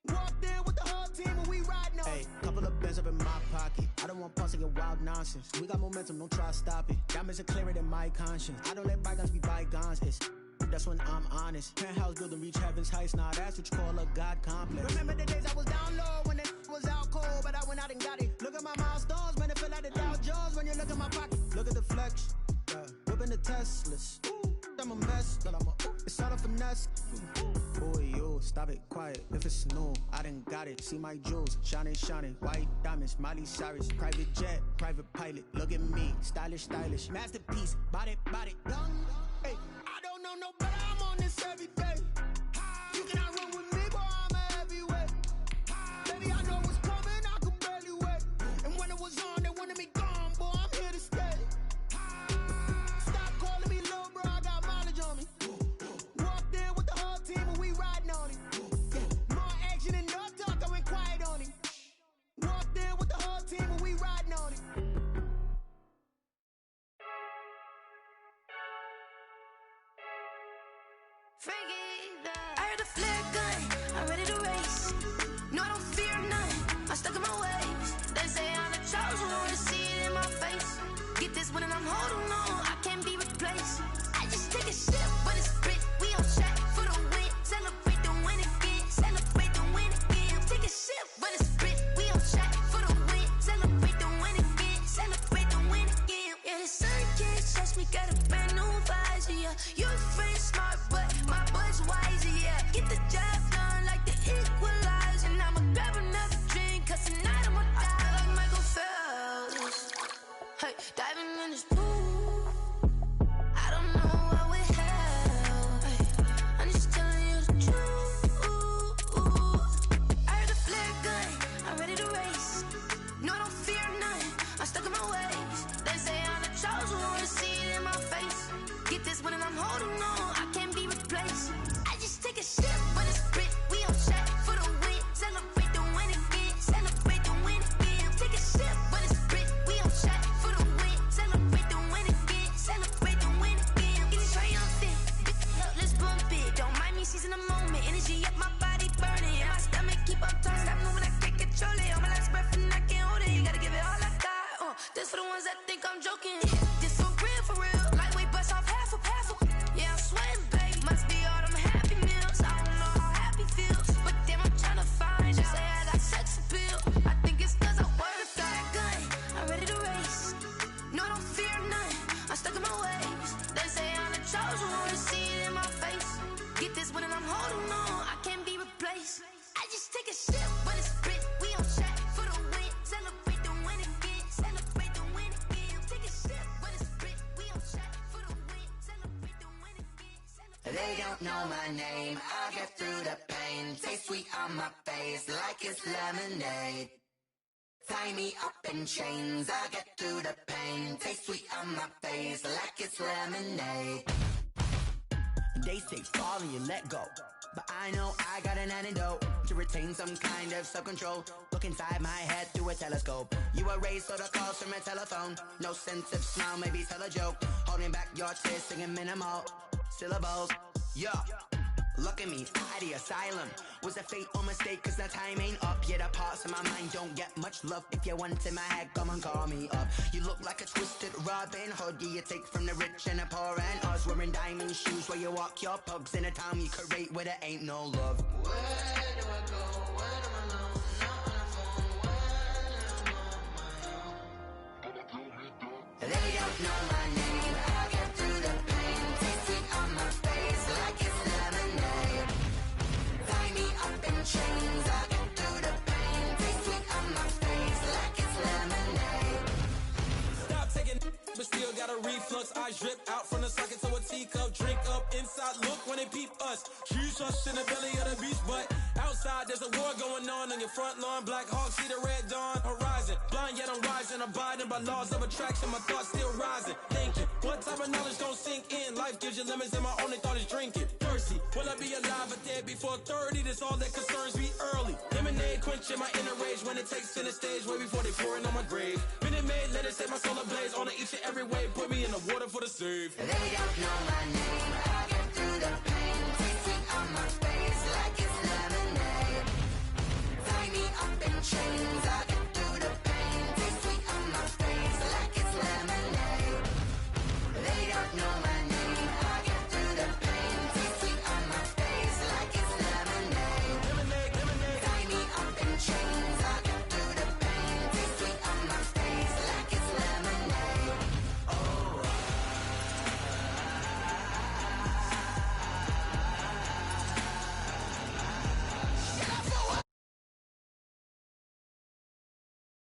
Walked in with the whole team and we riding on it. Hey, couple of bands up in my pocket. I don't want pulse and wild nonsense. We got momentum, don't try to stop it. Diamonds are clearer than my conscience. I don't let bygones be bygones. That's when I'm honest. Penthouse building, reach heaven's heights. Nah, that's what you call a God complex. Remember the days I was down low when it was out cold, but I went out and got it. Look at my milestones, man, it feel like the Dow Jones when you look at my pocket. Look at the flex, whipping the Teslas. I'm a mess, but it's all a finesse. Boy, yo, stop it, quiet. If it's new, I done got it. See my jewels, shining, shining. White diamonds, Miley Cyrus. Private jet, private pilot. Look at me, stylish, stylish. Masterpiece, body, young. Hey, I don't know no better. I'm on this every day. You cannot run with me, boy. I'm a heavyweight. Baby, I know what's coming. I could barely wait. And when it was on, they wanted me gone, boy. I'm here to stay. Stop calling me little bro. I got mileage on me. Walked in with the whole team and we riding on it. Yeah. More action and no talk. I went quiet on him. Walked in with the whole team and we riding on it. I heard the flare gun, I'm ready to race. No, I don't fear none, I'm stuck in my ways. They say I'm the chosen one, to see it in my face. Get this one and I'm holding on, I can't be replaced. I just take a sip, but it's split, we on track for the win. Celebrate the win again, celebrate the win again. Take a sip, but it's split, we on track for the win. Celebrate the win again, celebrate the win again. Yeah, the sun can't touch me, got a brand new visor, yeah. You're friend smart, but my boy's wiser, yeah. Get the job done like the equalizer. And I'ma grab another drink, cause tonight I'ma die like Michael Phelps. Hey, diving in this pool, I don't know what would help. Hey, I'm just telling you the truth. I heard the flare gun, I'm ready to race. No, I don't fear none, I'm stuck in my ways. They say I'm the chosen one, to see it in my face. Get this one and I'm holding on, I can't be replaced. I just take a sip, but it's split, we on track for the win. Celebrate the win again, celebrate the win again. Take a sip, but it's split, we on track for the win. Celebrate the win again, celebrate the win again. Get it triumphant, look, let's bump it. Don't mind me seizing the moment, energy up my body burning. And my stomach keep on turning, stop moving, I can't control it. On my last breath and I can't hold it, you gotta give it all I got. This for the ones that think I'm joking. This for real, lightweight bust off half a. Yeah, I'm sweating, babe. Must be all them happy meals. I don't know how happy feels, but damn, I'm tryna find you. Say I got sex appeal. I think it's cause I work a gun. I'm ready to race. No, I don't fear none. I'm stuck in my ways. They say I'm the chosen one, to see it in my face. Get this one and I'm holding on, I can't be replaced. I just take a sip, but it's split. We on track for the win. Celebrate the win again. Celebrate the win again. Take a sip, but it's split. We on track for the win. Celebrate the win again. They don't know my name, I'll get through the pain. Taste sweet on my face like it's lemonade. Tie me up in chains, I'll get through the pain. Taste sweet on my face like it's lemonade. They say fall and you let go, but I know I got an antidote to retain some kind of self-control. Look inside my head through a telescope. You erase all the calls from a telephone. No sense of smile, maybe tell a joke. Holding back your tears, singing minimal syllables. Yeah, look at me, out the asylum. Was a fate or mistake, cause the time ain't up. Yeah, the parts of my mind don't get much love. If you want in my head, come and call me up. You look like a twisted Robin Hood. Yeah, you take from the rich and the poor and us. Wearing diamond shoes where you walk your pugs in a town you create where there ain't no love. Where do I go? Where do I know? know my name. I get through the pain. Taste sweet on my face like it's lemonade. Tie me up in chains. I get through the pain. Taste sweet on my face like it's lemonade. Stop taking but still got a reflux. Eyes drip out from the socket to a teacup. Drink up inside, look when they peep us. Choose us in the belly of the beast, but outside there's a war going on your front lawn. Black Hawk, see the red dawn horizon. Blind yet I'm rising, abiding by laws of attraction. My thoughts still rising. Thinking, what type of knowledge gon' sink in? Life gives you lemons and my only thought is drinking. Thirsty, will I be alive or dead before 30? That's all that concerns me early. Lemonade quenching my inner rage when it takes center stage way before they pour it on my grave. Minute Maid, let it set my soul ablaze on each and every way. Put me in the water for the save. They don't know my name. I get through the pain.